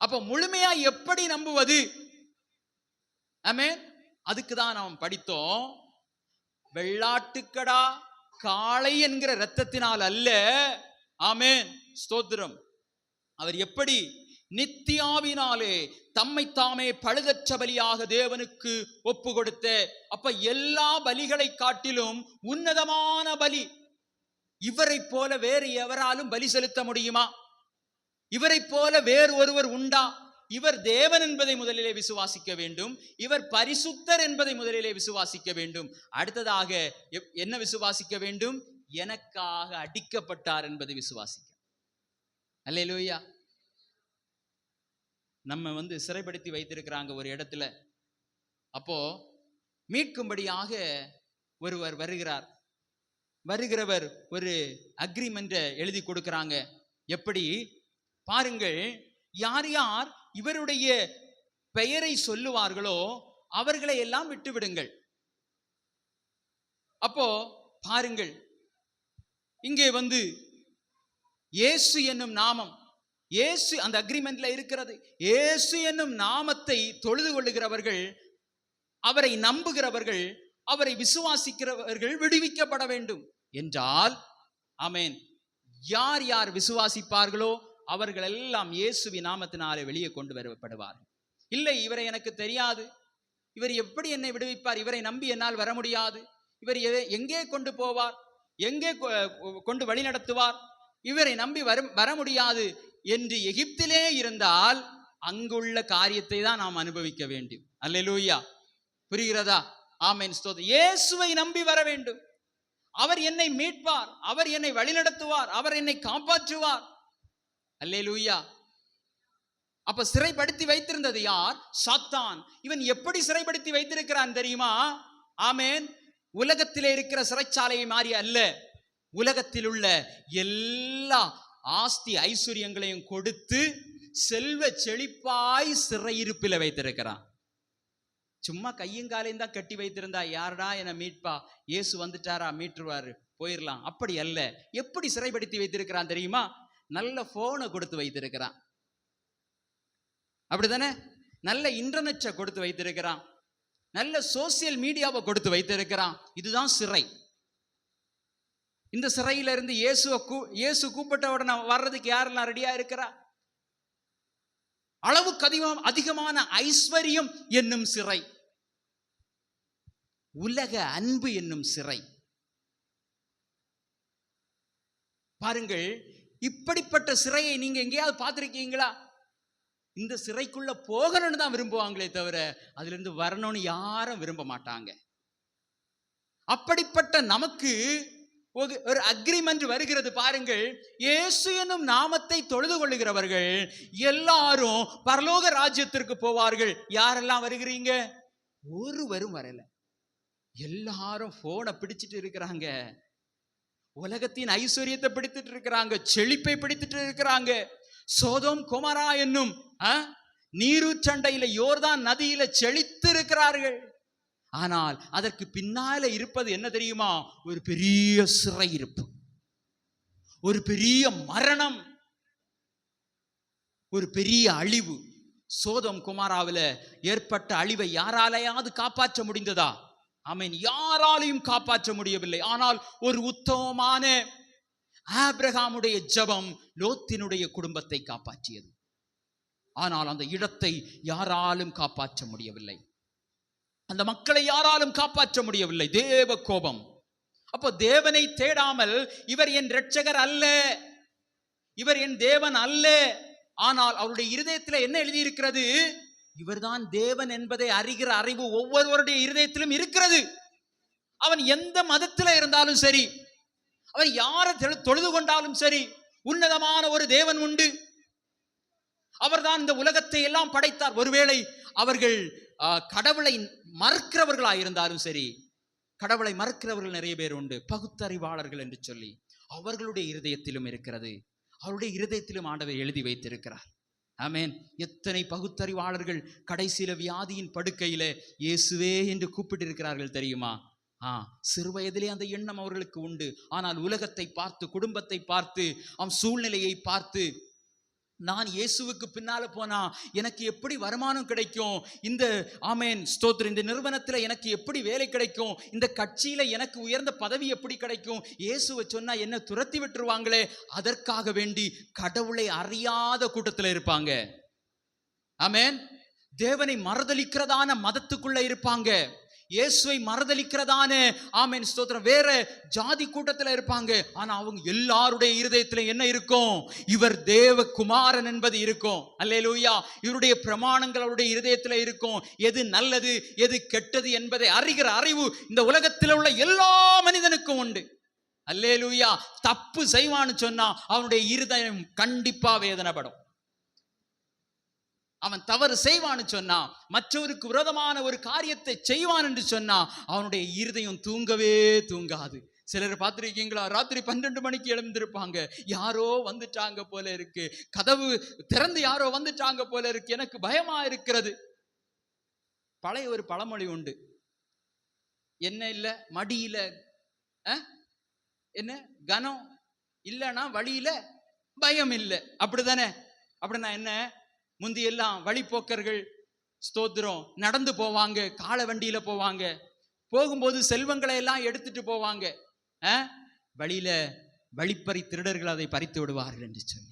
அப்ப முழுமையா எப்படி நம்புவது? ஆமென். அதுக்கு தான் நாம் படித்தோம். வெள்ளாட்டுக்கடா காளை என்கிற இரத்தத்தினால் அல்ல. ஆமென், ஸ்தோத்திரம். அவர் எப்படி? நித்தியாவினாலே தம்மை தாமே பழுதற்ற பலியாக தேவனுக்கு ஒப்பு கொடுத்த. அப்ப எல்லா பலிகளை காட்டிலும் உன்னதமான பலி. இவரை போல வேறு எவராலும் பலி செலுத்த முடியுமா? இவரை போல வேறு ஒருவர் உண்டா? இவர் தேவன் என்பதை முதலிலே விசுவாசிக்க வேண்டும். இவர் பரிசுத்தர் என்பதை முதலிலே விசுவாசிக்க வேண்டும். அடுத்ததாக என்ன விசுவாசிக்க வேண்டும்? எனக்காக அடிக்கப்பட்டார் என்பதை விசுவாசிக்க. அல்லேலூயா. நம்ம சிறைப்படுத்தி வைத்திருக்கிறாங்க ஒரு இடத்துல. அப்போ மீட்கும்படியாக ஒருவர் வருகிறார். வருகிறவர் ஒரு அக்ரிமெண்ட் எழுதி கொடுக்கிறாங்க. எப்படி பாருங்கள், யார் யார் இவருடைய பெயரை சொல்லுவார்களோ அவர்களை எல்லாம் விட்டுவிடுங்கள். அப்போ பாருங்கள், இங்கே இயேசு என்னும் நாமம், இயேசு அந்த அக்ரிமெண்ட்ல இருக்கிறது. இயேசு என்னும் நாமத்தை தொழுது கொள்ளுகிறவர்கள், அவரை நம்புகிறவர்கள், அவரை விசுவாசிக்கிறவர்கள் விடுவிக்கப்பட வேண்டும் என்றால், ஆமென், யார் யார் விசுவாசிப்பார்களோ அவர்கள் எல்லாம் இயேசுவின் நாமத்தினாலே வெளியே கொண்டு வரப்படுவார்கள். இல்லை, இவரை எனக்கு தெரியாது, இவர் எப்படி என்னை விடுவிப்பார், இவரை நம்பி என்னால் வர முடியாது, இவர் எங்கே கொண்டு போவார், எங்கே கொண்டு வழி நடத்துவார், இவரை நம்பி வர முடியாது என்று எகிப்திலே இருந்தால் அங்குள்ள காரியத்தை தான் நாம் அனுபவிக்க வேண்டும். அல்லேலூயா. புரிகிறதா? ஆமென், ஸ்தோத்திரம். இயேசுவை நம்பி வர வேண்டும். அவர் என்னை மீட்பார், அவர் என்னை வழிநடத்துவார், அவர் என்னை காப்பாற்றுவார். அல்லேலூயா. அப்ப சிறைப்படுத்தி வைத்திருந்தது யார்? சாத்தான். இவன் எப்படி சிறைப்படுத்தி வைத்திருக்கிறான் தெரியுமா? ஆமென். உலகத்திலே இருக்கிற சிறைச்சாலையை மாறி அல்ல, உலகத்தில் உள்ள எல்லா ஆஸ்தி ஐஸ்வர்யங்களையும் கொடுத்து செல்வ செழிப்பாய் சிறையிருப்பில் வைத்திருக்கிறான். சும்மா கையும் காலையும் தான் கட்டி வைத்திருந்தா யாரடா என மீட்பா? இயேசு வந்துட்டாரா மீட்டுருவாரு, போயிடலாம். அப்படி அல்ல. எப்படி சிறைப்படுத்தி வைத்திருக்கிறான் தெரியுமா? நல்ல போனை கொடுத்து வைத்திருக்கிறான். அப்படிதானே? நல்ல இன்டர்நெட்டை கொடுத்து வைத்திருக்கிறான். நல்ல சோசியல் மீடியாவை கொடுத்து வைத்திருக்கிறான். இதுதான் சிறை. இந்த சிறையில இருந்து இயேசு கூப்பிட்ட உடனே வர்றதுக்கு யாரெல்லாம் ரெடியா இருக்கிறா? அளவுக்கு அதிகமான ஐஸ்வர்யம் என்னும் சிறை, உலக அன்பு என்னும் சிறை. பாருங்கள், இப்படிப்பட்ட சிறையை நீங்க எங்கேயாவது பார்த்திருக்கீங்களா? இந்த சிறைக்குள்ள போகணும்னு தான் விரும்புவாங்களே தவிர அதுல இருந்து வரணும்னு யாரும் விரும்ப மாட்டாங்க. அப்படிப்பட்ட நமக்கு ஒரு அக்ரிமெண்ட் வருகிறது பாருங்கள். இயேசு என்னும் நாமத்தை தொழுது கொள்ளுகிறவர்கள் எல்லாரும் பரலோக ராஜ்யத்திற்கு போவார்கள். யாரெல்லாம் வருகிறீங்க? ஒருவரும் வரல. எல்லாரும் போனை பிடிச்சிட்டு இருக்கிறாங்க, உலகத்தின் ஐஸ்வர்யத்தை பிடித்துட்டு இருக்கிறாங்க, செழிப்பை பிடித்துட்டு இருக்கிறாங்க. சோதோம் கொமரா என்னும் நீரூற்றண்டையில யோர்தான் நதியில செழித்து இருக்கிறார்கள். ஆனால் அதற்கு பின்னால இருப்பது என்ன தெரியுமா? ஒரு பெரிய சிறையிருப்பு, ஒரு பெரிய மரணம், ஒரு பெரிய அழிவு. சோதோம் கொமோராவில ஏற்பட்ட அழிவை யாராலையாவது காப்பாற்ற முடிந்ததா? ஆமென், யாராலையும் காப்பாற்ற முடியவில்லை. ஆனால் ஒரு உத்தமமான ஆபிரகாமுடைய ஜெபம் லோத்தினுடைய குடும்பத்தை காப்பாற்றியது. ஆனால் அந்த இடத்தை யாராலும் காப்பாற்ற முடியவில்லை, அந்த மக்களை யாராலும் காப்பாற்ற முடியவில்லை. தேவ கோபம். அப்போ தேவனை தேடாமல் இவர் என் இரட்சகர் அல்ல, இவர் என் தேவன் அல்ல. ஆனால் அவருடைய இருதயத்தில் என்ன எழுதியிருக்கிறது? இவர்தான் தேவன் என்பதை அறிகிற அறிவு ஒவ்வொருவருடைய இருதயத்திலும் இருக்கிறது. அவன் எந்த மதத்தில் இருந்தாலும் சரி, அவன் யாரை தொழுது கொண்டாலும் சரி, உன்னதமான ஒரு தேவன் உண்டு. அவர்தான் இந்த உலகத்தை எல்லாம் படைத்தார். ஒருவேளை அவர்கள் கடவுளை மறுக்கிறவர்களாக இருந்தாலும் சரி, கடவுளை மறுக்கிறவர்கள் நிறைய பேர் உண்டு, பகுத்தறிவாளர்கள் என்று சொல்லி, அவர்களுடைய இருதயத்திலும் இருக்கிறது. அவருடைய இருதயத்திலும் ஆண்டவர் எழுதி வைத்திருக்கிறார். ஆமென். எத்தனை பகுத்தறிவாளர்கள் கடைசியில வியாதியின் படுக்கையில இயேசுவே என்று கூப்பிட்டு இருக்கிறார்கள் தெரியுமா? சிறு வயதிலே அந்த எண்ணம் அவர்களுக்கு உண்டு. ஆனால் உலகத்தை பார்த்து, குடும்பத்தை பார்த்து, அவன் சூழ்நிலையை பார்த்து, நான் இயேசுவுக்கு பின்னால போனா எனக்கு எப்படி வருமானம் கிடைக்கும், இந்த ஆமென் ஸ்தோத்திரம், இந்த நிறுவனத்துல எனக்கு எப்படி வேலை கிடைக்கும், இந்த கட்சியில எனக்கு உயர்ந்த பதவி எப்படி கிடைக்கும், இயேசுவை சொன்னா என்ன துரத்தி விட்டுருவாங்களே, அதற்காக வேண்டி கடவுளை அறியாத கூட்டத்தில் இருப்பாங்க. ஆமென். தேவனை மறுதலிக்கிறதான மதத்துக்குள்ள இருப்பாங்க. இயேசுவை மறுதலிக்கிறதான ஆமென் ஸ்தோத்திரம் வேற ஜாதி கூட்டத்தில் இருப்பாங்க. ஆனா அவங்க எல்லாருடைய இருதயத்துல என்ன இருக்கும்? இவர் தேவ குமாரன் என்பது இருக்கும். அல்லேலூயா. இவருடைய பிரமாணங்கள் அவருடைய இருதயத்துல இருக்கும். எது நல்லது எது கெட்டது என்பதை அறிகிற அறிவு இந்த உலகத்தில் உள்ள எல்லா மனிதனுக்கும் உண்டு. அல்லேலூயா. தப்பு செய்வான்னு சொன்னா அவனுடைய இருதயம் கண்டிப்பா வேதனைப்படும். அவன் தவறு செய்வான்னு சொன்னா, மற்றவருக்கு விரோதமான ஒரு காரியத்தை செய்வான் என்று சொன்னா, அவனுடைய இருதயம் தூங்கவே தூங்காது. சிலர் பார்த்திருக்கீங்களா? ராத்திரி 12 மணிக்கு எழுந்திருப்பாங்க. யாரோ வந்துட்டாங்க போல இருக்கு, கதவு திறந்து யாரோ வந்துட்டாங்க போல இருக்கு, எனக்கு பயமா இருக்கிறது. பழைய ஒரு பழமொழி உண்டு, என்ன இல்ல மடியில என்ன கனம் இல்லைன்னா வழியில பயம் இல்லை. அப்படிதானே? அப்படின்னா என்ன? முந்தியெல்லாம் வழிப்போக்கர்கள் ஸ்தோத்திரம் நடந்து போவாங்க, காளை வண்டியில போவாங்க, போகும்போது செல்வங்களை எல்லாம் எடுத்துட்டு போவாங்க. வழியில வழிப்பறி திருடர்கள் அதை பறித்து விடுவார்கள் என்று சொல்லி,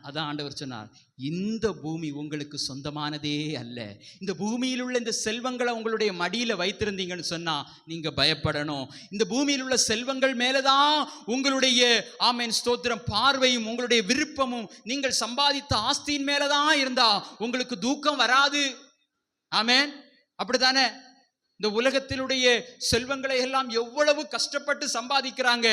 அதான் ஆண்டவர் சொன்னார், இந்த பூமி உங்களுக்கு சொந்தமானதே அல்ல. இந்த பூமியில் உள்ள இந்த செல்வங்களை உங்களுடைய மடியில வைத்திருந்தீங்கன்னு சொன்னா நீங்க பயப்படணும். இந்த பூமியில் உள்ள செல்வங்கள் மேலதான் உங்களுடைய ஆமென் ஸ்தோத்திரம் பார்வையும் உங்களுடைய விருப்பமும் நீங்கள் சம்பாதித்த ஆஸ்தியின் மேலதான் இருந்தா உங்களுக்கு தூக்கம் வராது. ஆமென். அப்படித்தானே? இந்த உலகத்தினுடைய செல்வங்களை எல்லாம் எவ்வளவு கஷ்டப்பட்டு சம்பாதிக்கிறாங்க,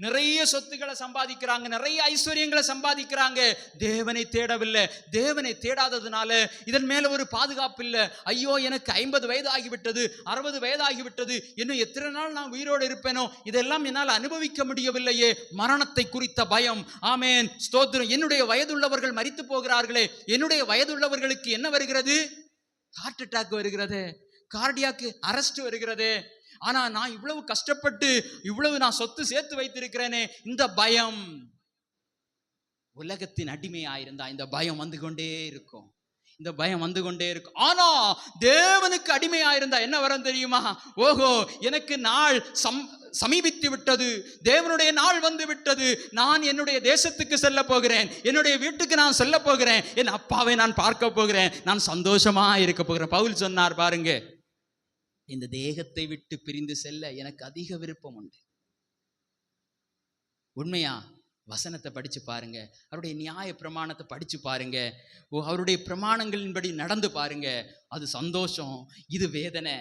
நிறைய சொத்துக்களை சம்பாதிக்கிறாங்க, நிறைய ஐஸ்வர்யங்களை சம்பாதிக்கிறாங்க, தேவனை தேடவில்லை. தேவனை தேடாததுனால இதன் மேல ஒரு பாதுகாப்பு இல்லை. ஐயோ எனக்கு 50 வயது ஆகிவிட்டது, 60 வயது ஆகிவிட்டது, இன்னும் எத்தனை நாள் நான் உயிரோடு இருப்பேனோ, இதெல்லாம் என்னால் அனுபவிக்க முடியவில்லையே, மரணத்தை குறித்த பயம். ஆமென் ஸ்தோத்திரம். என்னுடைய வயதுள்ளவர்கள் மரித்து போகிறார்களே, என்னுடைய வயதுள்ளவர்களுக்கு என்ன வருகிறது? ஹார்ட் அட்டாக் வருகிறது, கார்டியாக்கு அரெஸ்ட் வருகிறது, ஆனா நான் இவ்வளவு கஷ்டப்பட்டு இவ்வளவு நான் சொத்து சேர்த்து வைத்திருக்கிறேனே, இந்த பயம். உலகத்தின் அடிமையாயிருந்தா இந்த பயம் வந்து கொண்டே இருக்கும், இந்த பயம் வந்து கொண்டே இருக்கும். ஆனா தேவனுக்கு அடிமையாயிருந்தா என்ன வரும் தெரியுமா? ஓஹோ, எனக்கு நாள் சமீபித்து விட்டது, தேவனுடைய நாள் வந்து விட்டது, நான் என்னுடைய தேசத்துக்கு செல்ல போகிறேன், என்னுடைய வீட்டுக்கு நான் செல்ல போகிறேன், என் அப்பாவை நான் பார்க்க போகிறேன், நான் சந்தோஷமா இருக்க போகிறேன். பவுல் சொன்னார் பாருங்க, இந்த தேகத்தை விட்டு பிரிந்து செல்ல எனக்கு அதிக விருப்பம் உண்டு. உண்மையா? வசனத்தை படிச்சு பாருங்க, அவருடைய நியாய பிரமாணத்தை படிச்சு பாருங்க, அவருடைய பிரமாணங்களின்படி நடந்து பாருங்க. அது சந்தோஷம், இது வேதனை.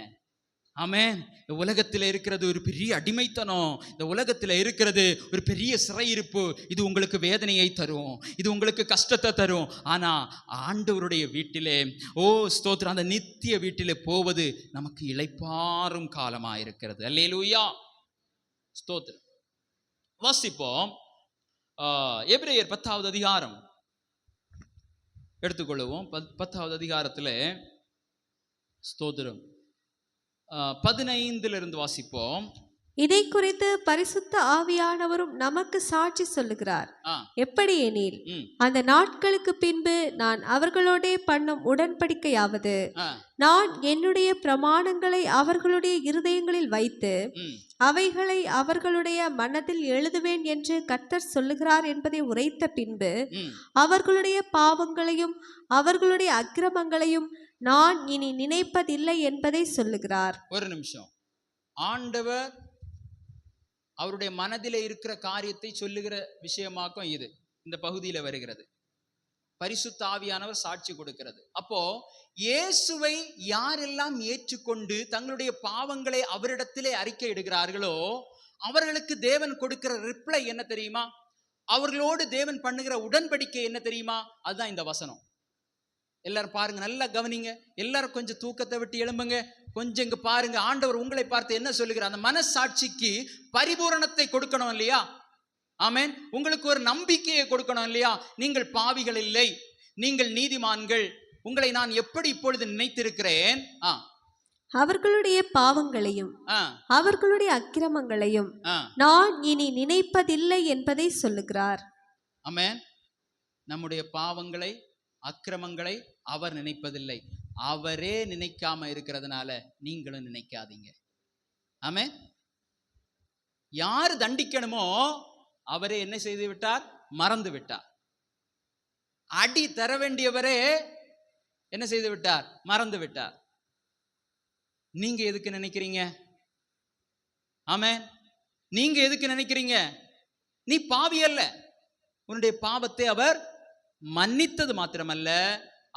ஆமென். இந்த உலகத்தில் இருக்கிறது ஒரு பெரிய அடிமைத்தனம், இந்த உலகத்தில் இருக்கிறது ஒரு பெரிய சிறையிருப்பு. இது உங்களுக்கு வேதனையை தரும், இது உங்களுக்கு கஷ்டத்தை தரும். ஆனா ஆண்டவருடைய வீட்டிலே, ஓ ஸ்தோத்திரம், அந்த நித்திய வீட்டிலே போவது நமக்கு இளைப்பாறும் காலமா இருக்கிறது. அல்லேலூயா, ஸ்தோத்திரம். வாசிப்போம், எபிரேயர் 10வது அதிகாரம் எடுத்துக்கொள்ளுவோம். 10வது அதிகாரத்தில் ஸ்தோத்திரம் 15 வாசிப்போம். இதை குறித்து பரிசுத்த ஆவியானவரும் நமக்கு சாட்சி சொல்லுகிறார். எப்படி எனில், அந்த நாட்களுக்கு பின்பு நான் அவர்களோடே பண்ணும் உடன்படிக்கையாவது, நான் என்னுடைய பிரமாணங்களை அவர்களுடைய இருதயங்களில் வைத்து அவைகளை அவர்களுடைய மனதில் எழுதுவேன் என்று கர்த்தர் சொல்லுகிறார் என்பதை உரைத்த பின்பு அவர்களுடைய பாவங்களையும் அவர்களுடைய அக்கிரமங்களையும் நான் இனி நினைப்பதில்லை என்பதை சொல்லுகிறார். ஒரு நிமிஷம். ஆண்டவர் அவருடைய மனதிலே இருக்கிற காரியத்தை சொல்லுகிற விஷயமாக்கும் இது இந்த பகுதியில் வருகிறது. பரிசுத்த ஆவியானவர் சாட்சி கொடுக்கிறது. அப்போ இயேசுவை யாரெல்லாம் ஏற்றுக்கொண்டு தங்களுடைய பாவங்களை அவரிடத்திலே அறிக்கை இடுகிறார்களோ அவர்களுக்கு தேவன் கொடுக்கிற ரிப்ளை என்ன தெரியுமா? அவர்களோடு தேவன் பண்ணுகிற உடன்படிக்கை என்ன தெரியுமா? அதுதான் இந்த வசனம். எல்லாரும் பாருங்க, நல்லா கவனிங்க. எல்லாரும் கொஞ்சம் தூக்கத்தை விட்டு எழும்புங்க, கொஞ்சம் இங்க பாருங்க. ஆண்டவர் உங்களை பார்த்து என்ன சொல்லுகிறார்? அந்த மனசாட்சிக்கு பரிபூரணத்தை கொடுக்கணும் இல்லையா? ஆமென். உங்களுக்கு ஒரு நம்பிக்கையை கொடுக்கணும் இல்லையா? நீங்கள் பாவிகள் இல்லை, நீங்கள் நீதிமான்கள், உங்களை நான் எப்படி இப்பொழுது நினைத்திருக்கிறேன். அவர்களுடைய பாவங்களையும் அவர்களுடைய அக்கிரமங்களையும் நான் இனி நினைப்பதில்லை என்பதை சொல்லுகிறார். ஆமென். நம்முடைய பாவங்களை அக்கிரமங்களை அவர் நினைப்பதில்லை. அவரே நினைக்காம இருக்கிறதுனால நீங்களும் நினைக்காதீங்க. ஆமென். யார் தண்டிக்கணுமோ அவரே என்ன செய்து விட்டார்? மறந்து விட்டார். அடி தர வேண்டியவரே என்ன செய்து விட்டார்? மறந்து விட்டார். நீங்க எதுக்கு நினைக்கிறீங்க? ஆமென். நீங்க எதுக்கு நினைக்கிறீங்க? நீ பாவி அல்ல. உன்னுடைய பாவத்தை அவர் மன்னித்தது மாத்திரமல்ல,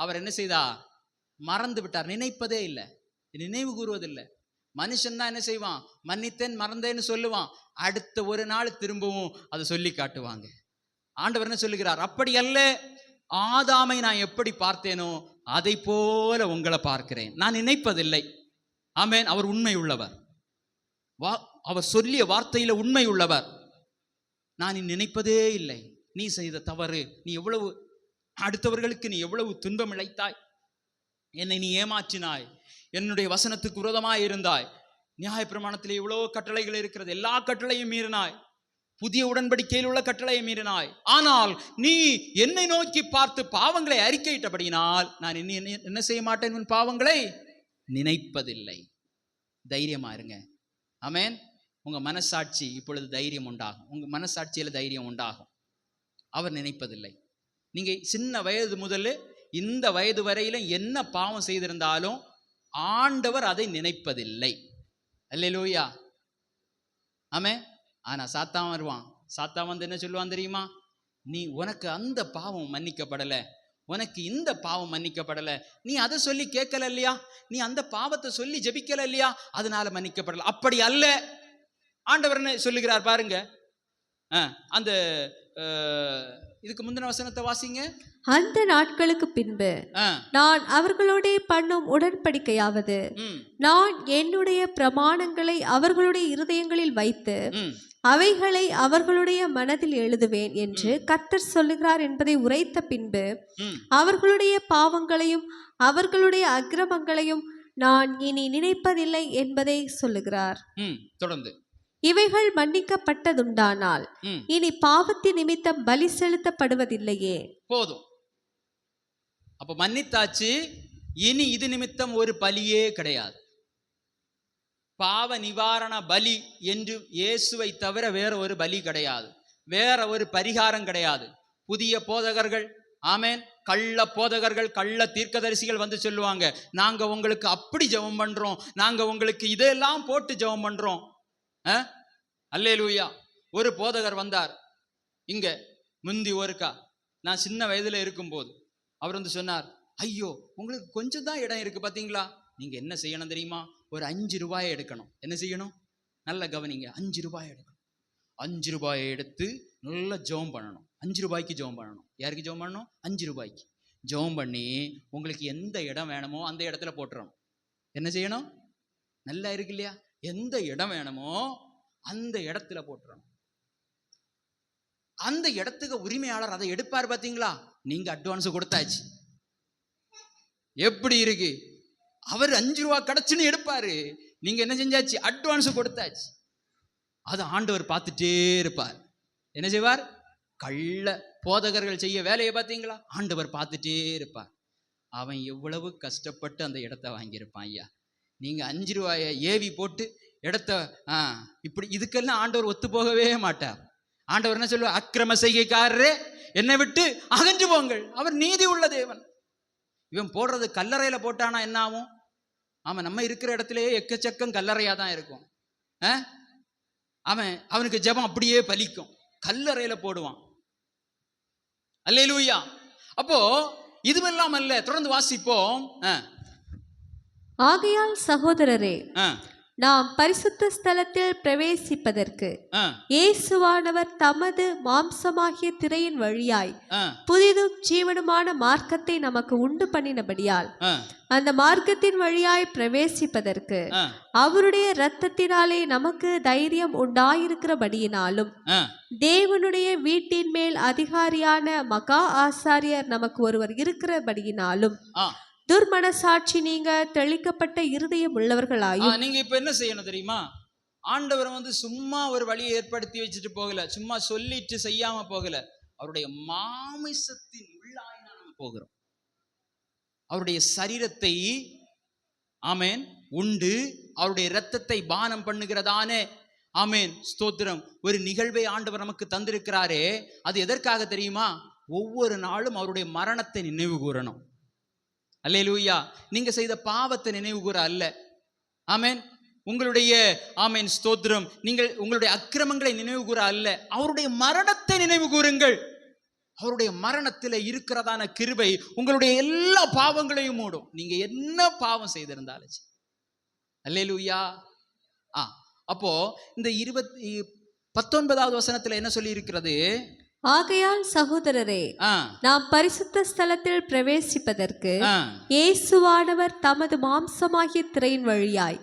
அவர் என்ன செய்தார்? மறந்து விட்டார். நினைப்பதே இல்லை, நினைவு கூறுவதில்லை. மனுஷன் தான் என்ன செய்வான்? மன்னித்தேன் மறந்தேன்னு சொல்லுவான், அடுத்த ஒரு நாள் திரும்பவும் அதை சொல்லி காட்டுவாங்க. ஆண்டவர் என்ன சொல்லுகிறார்? அப்படி அல்ல, ஆதாமை நான் எப்படி பார்த்தேனோ அதை போல உங்களை பார்க்கிறேன். நான் நினைப்பதில்லை. ஆமென். அவர் உண்மை உள்ளவர், அவர் சொல்லிய வார்த்தையில உண்மை உள்ளவர். நான் நினைப்பதே இல்லை. நீ செய்த தவறு, நீ எவ்வளவு அடுத்தவர்களுக்கு நீ எவ்வளவு துன்பம் இழைத்தாய், என்னை நீ ஏமாற்றினாய், என்னுடைய வசனத்துக்கு விரோதமாய் இருந்தாய், நியாய பிரமாணத்தில் இவ்வளவு கட்டளைகள் இருக்கிறது, எல்லா கட்டளையும் மீறினாய், புதிய உடன்படிக்கையில் உள்ள கட்டளையை மீறினாய். ஆனால் நீ என்னை நோக்கி பார்த்து பாவங்களை அறிக்கையிட்டபடியினால் நான் என்ன செய்ய மாட்டேன்? உன் பாவங்களை நினைப்பதில்லை. தைரியமா இருங்க. ஆமென். உங்க மனசாட்சி இப்பொழுது தைரியம் உண்டாகும். உங்க மனசாட்சியில தைரியம் உண்டாகும். அவர் நினைப்பதில்லை. நீங்க சின்ன வயது முதல்ல இந்த வயது வரையிலும் என்ன பாவம் செய்திருந்தாலும் ஆண்டவர் அதை நினைப்பதில்லை. அல்லேலூயா. ஆமென். ஆனா சாத்தான் வருவான். சாத்தான் வந்து என்ன சொல்லுவான் தெரியுமா? நீ உனக்கு அந்த பாவம் மன்னிக்கப்படல, உனக்கு இந்த பாவம் மன்னிக்கப்படல, நீ அதை சொல்லி கேட்கல இல்லையா, நீ அந்த பாவத்தை சொல்லி ஜெபிக்கல இல்லையா, அதனால மன்னிக்கப்படல. அப்படி அல்ல. ஆண்டவர் என்ன சொல்லுகிறார் பாருங்க. அந்த இதுக்கு முந்தின வசனத்தை வாசிங்க. அந்த நாட்களுக்கு பின்பு நான் அவர்களோட பண்ணும் உடன்படிக்கையாவது, நான் என்னுடைய பிரமாணங்களை அவர்களுடைய இருதயங்களில் வைத்து அவைகளை அவர்களுடைய மனதில் எழுதுவேன் என்று கர்த்தர் சொல்லுகிறார் என்பதை உரைத்த பின்பு அவர்களுடைய பாவங்களையும் அவர்களுடைய அக்கிரமங்களையும் நான் இனி நினைப்பதில்லை என்பதை சொல்லுகிறார். தொடர்ந்து இவைகள் மன்னிக்கப்பட்டதுண்டானால் இனி பாவத்தின் நிமித்தம் பலி செலுத்தப்படுவதில்லையே. போதும். அப்ப மன்னித்தாச்சு, இனி இது நிமித்தம் ஒரு பலியே கிடையாது. பாவ நிவாரண பலி என்று இயேசுவை தவிர வேற ஒரு பலி கிடையாது, வேற ஒரு பரிகாரம் கிடையாது. புதிய போதகர்கள், ஆமேன், கள்ள போதகர்கள், கள்ள தீர்க்கதரிசிகள் வந்து சொல்லுவாங்க, நாங்க உங்களுக்கு அப்படி ஜெபம் பண்றோம், நாங்க உங்களுக்கு இதெல்லாம் போட்டு ஜெபம் பண்றோம். அல்லேலூயா. ஒரு போதகர் வந்தார் இங்க முந்தி ஒருக்கா, நான் சின்ன வயதுல இருக்கும்போது. அவர் வந்து சொன்னார், ஐயோ உங்களுக்கு கொஞ்சம் தான் இடம் இருக்கு பாத்தீங்களா, நீங்க என்ன செய்யணும் தெரியுமா, ஒரு 5 ரூபாயை எடுக்கணும். என்ன செய்யணும்? நல்ல கவனிங்க, 5 ரூபாய் எடுக்கணும். 5 ரூபாயை எடுத்து நல்லா ஜெபம் பண்ணணும். 5 ரூபாய்க்கு ஜெபம் பண்ணணும். யாருக்கு ஜெபம் பண்ணணும்? 5 ரூபாய்க்கு ஜெபம் பண்ணி உங்களுக்கு எந்த இடம் வேணுமோ அந்த இடத்துல போட்டுறணும். என்ன செய்யணும்? நல்லா இருக்கு இல்லையா? எந்த இடம் வேணுமோ அந்த இடத்துல போட்டுறணும். அந்த இடத்துக்கு உரிமையாளர் அதை எடுப்பார் பாத்தீங்களா, நீங்க அட்வான்ஸ் கொடுத்தாச்சு. எப்படி இருக்கு? அவர் 5 ரூபா கிடைச்சுன்னு எடுப்பாரு, நீங்க என்ன செஞ்சாச்சு? அட்வான்ஸ் கொடுத்தாச்சு. அது ஆண்டவர் பார்த்துட்டே இருப்பார். என்ன செய்வார்? கள்ள போதகர்கள் செய்ய வேலையை பார்த்தீங்களா, ஆண்டவர் பார்த்துட்டே இருப்பார். அவன் எவ்வளவு கஷ்டப்பட்டு அந்த இடத்த வாங்கியிருப்பான். ஐயா, நீங்க 5 ரூபாயை ஏவி போட்டு இடத்த இப்படி, இதுக்கெல்லாம் ஆண்டவர் ஒத்து போகவே மாட்டார். ஆண்டவர் என்ன சொல்லுவார்? அக்கிரம செய்கைக்காரரே என்னை விட்டு அகன்று போங்கள், அவர் நீதி உள்ள தேவன். இவன் போடுறது கல்லறையில போட்டானா என்ன ஆகும்? அவன் நம்ம இருக்கிற இடத்துலயே எக்கச்சக்கம் கல்லறையா தான் இருக்கும். அவனுக்கு ஜெபம் அப்படியே பலிக்கும். கல்லறையில போடுவான். அல்லேலூயா. அப்போ இதுவெல்லாம் அல்ல, தொடர்ந்து வாசிப்போம். ஆகையால் சகோதரரே, நாம் பரிசுத்த ஸ்தலத்தில் பிரவேசிப்பதற்கு இயேசுவானவர் தமது மாம்சமாகிய திரையின் வழியாய் புதிதும் ஜீவனுமான மார்க்கத்தை நமக்கு உண்டு பண்ணினபடியால் அந்த மார்க்கத்தின் வழியாய் பிரவேசிப்பதற்கு அவருடைய இரத்தத்தினாலே நமக்கு தைரியம் உண்டாயிருக்கிறபடியினாலும் தேவனுடைய வீட்டின் மேல் அதிகாரியான மகா ஆசாரியர் நமக்கு ஒருவர் இருக்கிறபடியினாலும் துர்மனசாட்சி நீங்க தெளிக்கப்பட்ட இருதயம் உள்ளவர்களாயும். நீங்க இப்ப என்ன செய்யணும் தெரியுமா? ஆண்டவர் வந்து சும்மா ஒரு வழியை ஏற்படுத்தி வச்சுட்டு போகல, சும்மா சொல்லிட்டு செய்யாம போகல. அவருடைய மாமிசத்தின் உள்ளாய் நாம் போகிறோம். அவருடைய சரீரத்தை ஆமேன் உண்டு அவருடைய இரத்தத்தை பானம் பண்ணுகிறதானே, ஆமேன், ஸ்தோத்திரம், ஒரு நிகழ்வை ஆண்டவர் நமக்கு தந்திருக்கிறாரே. அது எதற்காக தெரியுமா? ஒவ்வொரு நாளும் அவருடைய மரணத்தை நினைவு கூறணும். அல்லேலூயா. நீங்க செய்த பாவத்தை நினைவு கூற அல்ல. ஆமேன். உங்களுடைய ஆமேன் ஸ்தோத்திரம், நீங்கள் உங்களுடைய அக்கிரமங்களை நினைவு கூற அல்ல, அவருடைய மரணத்தை நினைவு கூறுங்கள். அவருடைய மரணத்தில் இருக்கிறதான கிருபை உங்களுடைய எல்லா பாவங்களையும் மூடும். நீங்க என்ன பாவம் செய்திருந்தாலும். அல்லேலூயா. அப்போ இந்த 19வது வசனத்துல என்ன சொல்லி இருக்கிறது? ஆகையால் சகோதரரே, நாம் பரிசுத்த ஸ்தலத்தில் பிரவேசிப்பதற்கு இயேசுவானவர் தமது மாம்சமாகிய திரையின் வழியாய்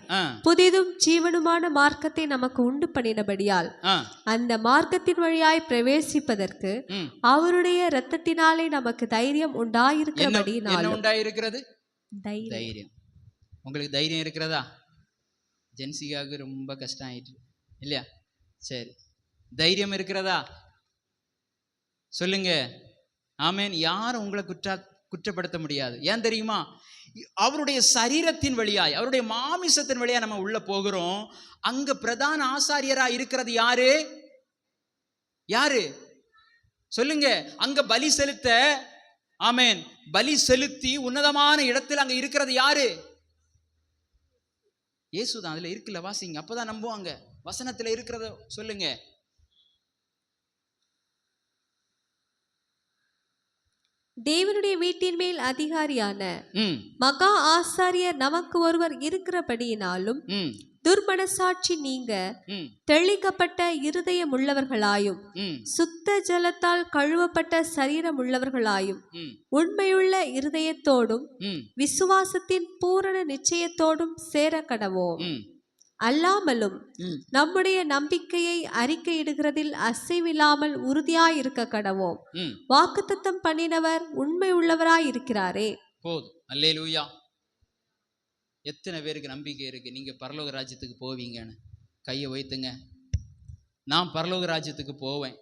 புதிதும் ஜீவனுமான மார்க்கத்தை நமக்கு உண்டு பண்ணினபடியால் அந்த மார்க்கத்தின் வழியாய் பிரவேசிப்பதற்கு அவருடைய இரத்தத்தினாலே நமக்கு தைரியம் உண்டாயிருக்கிறபடியினால். உண்டாயிருக்கிறது தைரியம். உங்களுக்கு தைரியம் இருக்கிறதா? ஜென்சிகாவுக்கு ரொம்ப கஷ்டம் ஆயிட்டு இல்லையா? சரி, தைரியம் இருக்கிறதா? சொல்லுங்க. ஆமேன். யாரும் உங்களை குற்றப்படுத்த முடியாது. ஏன் தெரியுமா? அவருடைய சரீரத்தின் வழியாய், அவருடைய மாமிசத்தின் வழியா நம்ம உள்ள போகிறோம். அங்க பிரதான ஆசாரியரா இருக்கிறது யாரு? யாரு சொல்லுங்க? அங்க பலி செலுத்த, ஆமேன், பலி செலுத்தி உன்னதமான இடத்தில் அங்க இருக்கிறது யாரு? இயேசுதான். அதுல இருக்குல்ல, வாசிங்க, அப்பதான் நம்புவாங்க. வசனத்துல இருக்கிறத சொல்லுங்க. தேவனுடைய வீட்டின் மேல் அதிகாரியான மகா ஆசாரியர் நமக்கு ஒருவர் இருக்கிறபடியினாலும் துர்மனசாட்சி நீங்க தெளிக்கப்பட்ட இருதயம் உள்ளவர்களாயும் சுத்த ஜலத்தால் கழுவப்பட்ட சரீரம் உள்ளவர்களாயும் உண்மையுள்ள இருதயத்தோடும் விசுவாசத்தின் பூரண நிச்சயத்தோடும் சேர கடவோம். அல்லாமலும் நம்முடைய நம்பிக்கையை அறிக்கையிடுகிறதில் அசைவில்லாமல் உறுதியாயிருக்க கடவோம். வாக்குத்தத்தம் பண்ணினவர் உண்மை உள்ளவராய் இருக்கிறாரே. போதும். அல்லேலூயா. எத்தனை பேருக்கு நம்பிக்கை இருக்கு நீங்க பரலோக ராஜ்யத்துக்கு போவீங்கன்னு? கையை வைத்துங்க. நான் பரலோக ராஜ்யத்துக்கு போவேன்,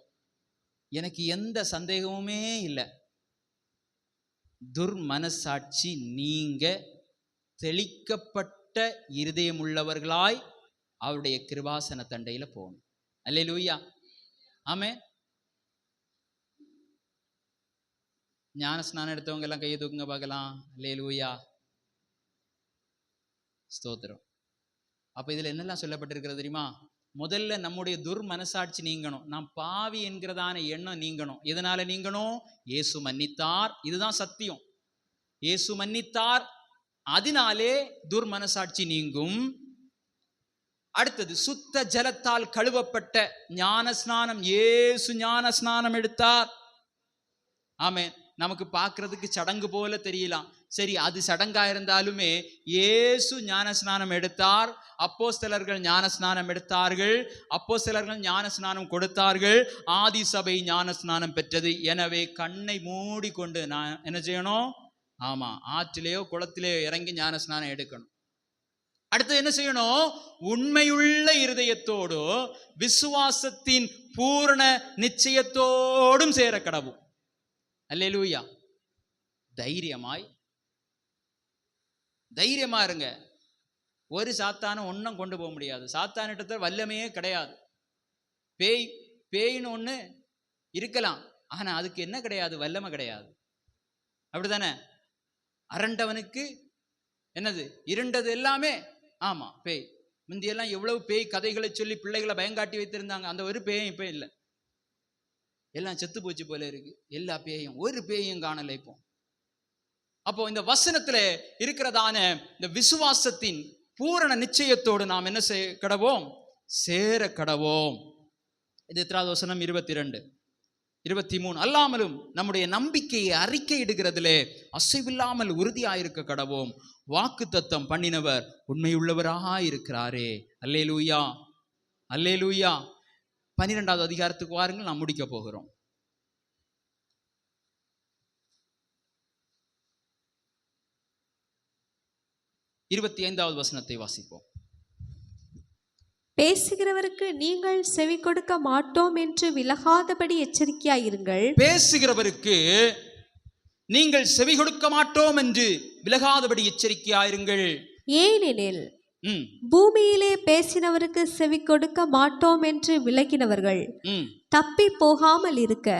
எனக்கு எந்த சந்தேகமுமே இல்லை. துர்மனசாட்சி நீங்க தெளிக்கப்பட்ட இருதயம் உள்ளவர்களாய் அவருடைய கிருபாசன தண்டையில போகணும். அல்லேலூயா, ஆமென். ஞான ஸ்நானம் எடுத்தவங்க எல்லாம் கையை தூக்குங்க பார்க்கலாம். அல்லேலூயா, ஸ்தோத்திரம். அப்ப இதுல என்னெல்லாம் சொல்லப்பட்டிருக்கிறது தெரியுமா? முதல்ல நம்முடைய துர்மனசாட்சி நீங்கணும். நாம் பாவி என்கிறதான எண்ணம் நீங்கணும். எதனால நீங்கணும்? இயேசு மன்னித்தார். இதுதான் சத்தியம். இயேசு மன்னித்தார், அதனாலே துர்மனசாட்சி நீங்கும். அடுத்தது சுத்த ஜலத்தால் கழுவப்பட்ட ஞான ஸ்நானம். இயேசு ஞான ஸ்நானம் எடுத்தார். ஆமென். நமக்கு பார்க்கிறதுக்கு சடங்கு போல தெரியலாம். சரி, அது சடங்கா இருந்தாலுமே இயேசு ஞான ஸ்நானம் எடுத்தார். அப்போஸ்தலர்கள் ஞான ஸ்நானம் எடுத்தார்கள். அப்போஸ்தலர்கள் ஞான ஸ்நானம் கொடுத்தார்கள். ஆதி சபை ஞான ஸ்நானம் பெற்றது. எனவே கண்ணை மூடிக்கொண்டு நான் என்ன செய்யணும்? ஆமா, ஆற்றிலேயோ குளத்திலேயோ இறங்கி ஞான ஸ்நானம் எடுக்கணும். அடுத்து என்ன செய்யணும்? உண்மையுள்ள இருதயத்தோடு விசுவாசத்தின் பூரண நிச்சயத்தோடும் சேர கடவும். அல்லேலூயா. தைரியமா இருங்க. ஒரு சாத்தான ஒன்றும் கொண்டு போக முடியாது. சாத்தானிட்ட வல்லமையே கிடையாது. பேயின்னு ஒன்று இருக்கலாம், ஆனா அதுக்கு என்ன கிடையாது? வல்லமை கிடையாது. அப்படித்தானே? அரண்டவனுக்கு என்னது? இருண்டது எல்லாமே. ஆமா, பேய். முந்தியெல்லாம் எவ்வளவு பேய் கதைகளை சொல்லி பிள்ளைகளை பயங்காட்டி வைத்திருந்தாங்க. அந்த ஒரு பேயும் இப்ப இல்லை. எல்லாம் செத்து போச்சு போல இருக்கு. எல்லா பேயும், ஒரு பேயும் காணலை இப்போ. அப்போ இந்த வசனத்துல இருக்கிறதான இந்த விசுவாசத்தின் பூரண நிச்சயத்தோடு நாம் என்ன செய்ய கடவோம்? சேர கடவோம். இது எத்தனாவது வசனம்? 22, 23. அல்லாமலும் நம்முடைய நம்பிக்கையை அறிக்கையிடுகிறதிலே அசைவில்லாமல் உறுதியாயிருக்க கடவோம். வாக்கு தத்தம் பண்ணினவர் உண்மையுள்ளவராக இருக்கிறாரே. அல்லேலூயா, அல்லேலூயா. 12வது அதிகாரத்துக்கு வாருங்கள், நாம் முடிக்க போகிறோம். இருபத்தி 5வது வசனத்தை வாசிப்போம். பேசுகிறவருக்கு நீங்கள் செவி கொடுக்க மாட்டோம் என்று விலகாதபடி எச்சரிக்கையாயிருங்கள். பேசுகிறவருக்கு நீங்கள் செவி கொடுக்க மாட்டோம் என்று விலகாதபடி எச்சரிக்கையாயிருங்கள். ஏனெனில் பூமியிலே பேசினவருக்கு செவி கொடுக்க மாட்டோம் என்று விலகினவர்கள் தப்பி போகாமல் இருக்க,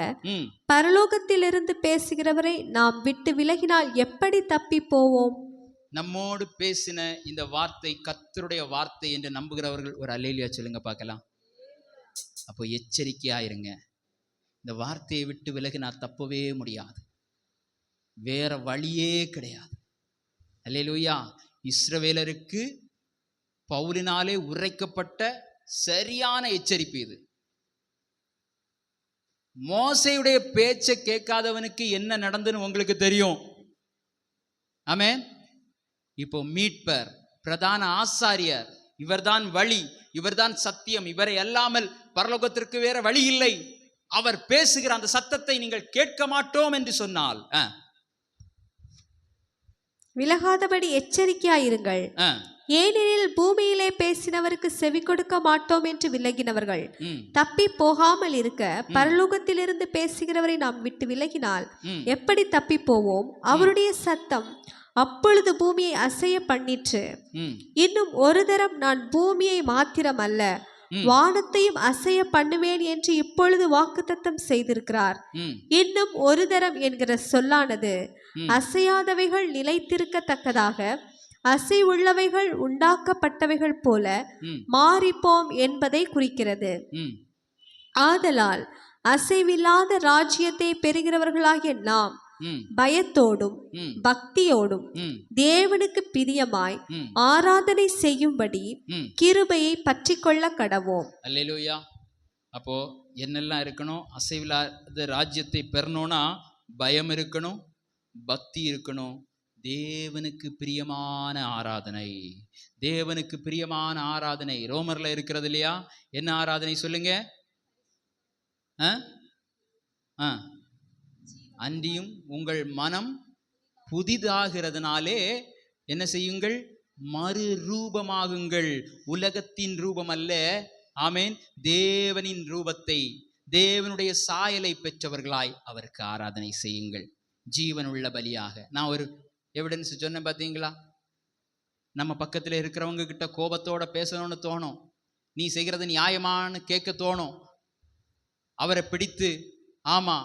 பரலோகத்திலிருந்து பேசுகிறவரை நாம் விட்டு விலகினால் எப்படி தப்பி போவோம்? நம்மோடு பேசின இந்த வார்த்தை கர்த்தருடைய வார்த்தை என்று நம்புகிறவர்கள் ஒரு அல்லேலூயா சொல்லுங்க பார்க்கலாம். அப்போ எச்சரிக்கையாயிருங்க. இந்த வார்த்தையை விட்டு விலகினா தப்பவே முடியாது, வேற வழியே கிடையாது. அல்லேலூயா. இஸ்ரவேலருக்கு பவுலினாலே உரைக்கப்பட்ட சரியான எச்சரிப்பு இது. மோசேயுடைய பேச்சை கேட்காதவனுக்கு என்ன நடந்துன்னு உங்களுக்கு தெரியும். ஆமென். இப்போ மீட்பர், பிரதான ஆசாரியர், இவர்தான் வழி, இவர்தான் சத்தியம், இவரை அல்லாமல் பரலோகத்திற்கு வேற வழி இல்லை. அவர் பேசுகிற அந்த சத்தத்தை நீங்கள் கேட்க மாட்டோம் என்று சொன்னால் விலகாதபடி எச்சரிக்கையாயிருங்கள். ஏனெனில் பூமியிலே பேசினவருக்கு செவி கொடுக்க மாட்டோம் என்று விலகினவர்கள் தப்பி போகாமல் இருக்க, பரலோகத்திலிருந்து பேசுகிறவரை நாம் விட்டு விலகினால் எப்படி தப்பி போவோம்? அவருடைய சத்தம் அப்பொழுது பூமியை அசைய பண்ணிற்று. இன்னும் ஒரு தரம் நான் பூமியை மாத்திரம் அல்ல, வானத்தையும் அசைய பண்ணுவேன் என்று இப்பொழுது வாக்குத்தத்தம் செய்திருக்கிறார். இன்னும் ஒரு தரம் என்கிற சொல்லானது அசையாதவைகள் நிலைத்திருக்கத்தக்கதாக அசை உள்ளவைகள் உண்டாக்கப்பட்டவைகள் போல மாறிப்போம் என்பதை குறிக்கிறது. ஆதலால் அசைவில்லாத ராஜ்யத்தை பெறுகிறவர்களாகிய நாம் பயத்தோடும் பக்தியோடும் தேவனுக்கு பிரியமாய் ஆராதனை செய்யும்படி கிருபையை பற்றி கொள்ள கடவோம். அல்லேலூயா. அப்போ என்னெல்லாம் இருக்கணும்? அசைவில்லாத ராஜ்யத்தை பெறணும்னா பயம் இருக்கணும், பக்தி இருக்கணும், தேவனுக்கு பிரியமான ஆராதனை. தேவனுக்கு பிரியமான ஆராதனை ரோமர்ல இருக்கிறது இல்லையா? என்ன ஆராதனை சொல்லுங்க? அன்றியும் உங்கள் மனம் புதிதாகிறதுனாலே என்ன செய்யுங்கள்? மறு ரூபமாகுங்கள். உலகத்தின் ரூபம் அல்ல, ஆமென், தேவனின் ரூபத்தை, தேவனுடைய சாயலை பெற்றவர்களாய் அவருக்கு ஆராதனை செய்யுங்கள், ஜீவனுள்ள பலியாக. நான் ஒரு எவிடன்ஸ் சொன்னேன் பார்த்தீங்களா? நம்ம பக்கத்தில் இருக்கிறவங்க கிட்ட கோபத்தோட பேசணும்னு தோணும், நீ செய்கிறது நியாயமானு கேட்க தோணும். அவரை பிடித்து ஆமா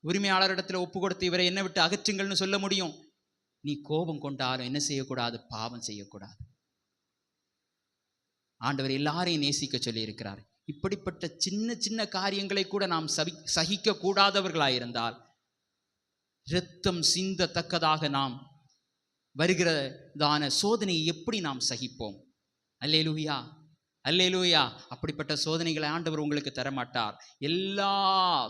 உரிமையாளரிடத்துல ஒப்பு கொடுத்து இவரை என்ன விட்டு அகற்றுங்கள்னு சொல்ல முடியும். நீ கோபம் கொண்டாலும் என்ன செய்யக்கூடாது? பாவம் செய்யக்கூடாது. ஆண்டவர் எல்லாரையும் நேசிக்க சொல்லி இருக்கிறார். இப்படிப்பட்ட சின்ன சின்ன காரியங்களை கூட நாம் சகிக்க கூடாதவர்களாயிருந்தால் இரத்தம் சிந்தத்தக்கதாக நாம் வருகிறதான சோதனையை எப்படி நாம் சகிப்போம்? அல்லேலூயா, அல்லேலூயா. அப்படிப்பட்ட சோதனைகளை ஆண்டவர் உங்களுக்கு தரமாட்டார். எல்லா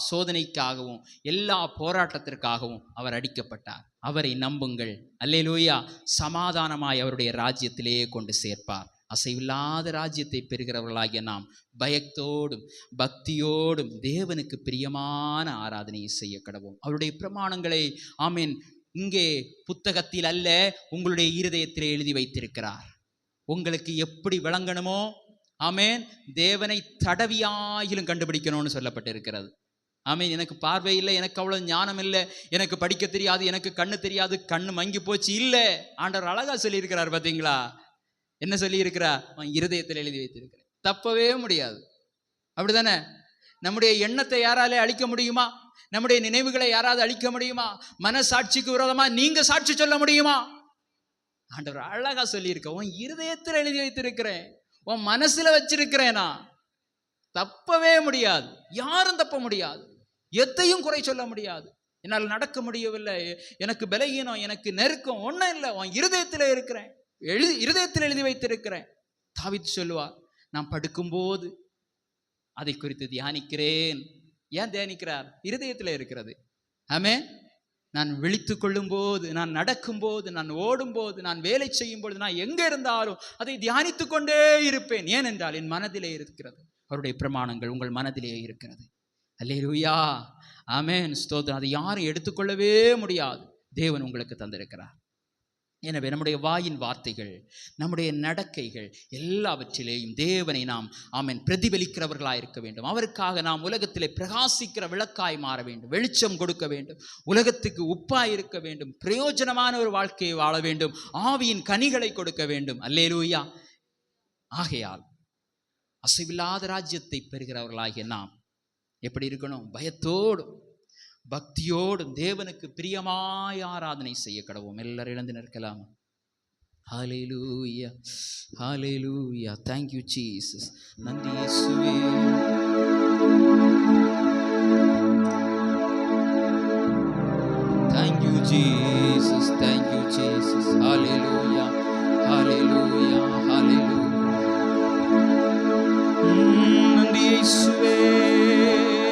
சோதனைக்காகவும் எல்லா போராட்டத்திற்காகவும் அவர் அடிக்கப்பட்டார். அவரை நம்புங்கள். அல்லேலூயா. சமாதானமாய் அவருடைய ராஜ்யத்திலேயே கொண்டு சேர்ப்பார். அசைவில்லாத ராஜ்யத்தை பெறுகிறவர்களாகிய நாம் பயத்தோடும் பக்தியோடும் தேவனுக்கு பிரியமான ஆராதனையை செய்ய கடவோம். அவருடைய பிரமாணங்களை ஆமீன் இங்கே புத்தகத்தில் அல்ல, உங்களுடைய இருதயத்திலே எழுதி வைத்திருக்கிறார். உங்களுக்கு எப்படி விளங்கணுமோ ஆமேன், தேவனை தடவியாயிலும் கண்டுபிடிக்கணும்னு சொல்லப்பட்டிருக்கிறது. ஆமீன். எனக்கு பார்வை இல்லை, எனக்கு அவ்வளவு ஞானம் இல்லை, எனக்கு படிக்க தெரியாது, எனக்கு கண்ணு தெரியாது, கண்ணு மங்கி போச்சு, இல்லை. ஆண்டவர் அழகா சொல்லியிருக்கிறார் பார்த்தீங்களா? என்ன சொல்லி இருக்கிறார்? இருதயத்தில் எழுதி வைத்திருக்கிறேன். தப்பவே முடியாது. அப்படிதானே? நம்முடைய எண்ணத்தை யாராலே அழிக்க முடியுமா? நம்முடைய நினைவுகளை யாராவது அழிக்க முடியுமா? மனசாட்சிக்கு விரோதமா நீங்க சாட்சி சொல்ல முடியுமா? ஆண்டவர் அழகா சொல்லி இருக்க, உன் இருதயத்தில் எழுதி வைத்திருக்கிறேன், உன் மனசுல வச்சிருக்கிறேனா. தப்பவே முடியாது, யாரும் தப்ப முடியாது, எத்தையும் குறை சொல்ல முடியாது. என்னால் நடக்க முடியவில்லை, எனக்கு பலகீனம், எனக்கு நெருக்கம், ஒன்றும் இல்லை, உன் இருதயத்தில் இருக்கிறேன், இருதயத்தில் எழுதி வைத்திருக்கிறேன். தாவீது சொல்லுவார், நான் படுக்கும்போது அதை குறித்து தியானிக்கிறேன். ஏன் தியானிக்கிறார்? இருதயத்தில் இருக்கிறது. ஆமே. நான் விழித்து கொள்ளும் போது, நான் நடக்கும் போது, நான் ஓடும் போது, நான் வேலை செய்யும் பொழுது, நான் எங்க இருந்தாலும் அதை தியானித்து கொண்டே இருப்பேன். ஏனென்றால் என் மனதிலே இருக்கிறது. அவருடைய பிரமாணங்கள் உங்கள் மனதிலே இருக்கிறது. அல்லேலூயா, ஆமென், ஸ்தோத்திரம். அதை யாரும் எடுத்துக்கொள்ளவே முடியாது. தேவன் உங்களுக்கு தந்திருக்கிறார். எனவே நம்முடைய வாயின் வார்த்தைகள், நம்முடைய நடக்கைகள் எல்லாவற்றிலேயும் தேவனை நாம் ஆமென் பிரதிபலிக்கிறவர்களாக இருக்க வேண்டும். அவருக்காக நாம் உலகத்திலே பிரகாசிக்கிற விளக்காய் மாற வேண்டும், வெளிச்சம் கொடுக்க வேண்டும், உலகத்துக்கு உப்பாய் இருக்க வேண்டும், பிரயோஜனமான ஒரு வாழ்க்கையை வாழ வேண்டும், ஆவியின் கனிகளை கொடுக்க வேண்டும். அல்லேலூயா. ஆகையால் அசைவில்லாத ராஜ்யத்தை பெறுகிறவர்களாகிய நாம் எப்படி இருக்கணும்? பயத்தோடும் பக்தியோடும் தேவனுக்கு பிரியமாய் ஆராதனை செய்ய கடவோம். எல்லாரும் எழுந்து நிற்கலாம். ஹல்லேலூயா, ஹல்லேலூயா. Thank you Jesus. நன்றி இயேசுவே. Thank you Jesus. Thank you Jesus. Hallelujah, hallelujah, hallelujah. நன்றி இயேசுவே.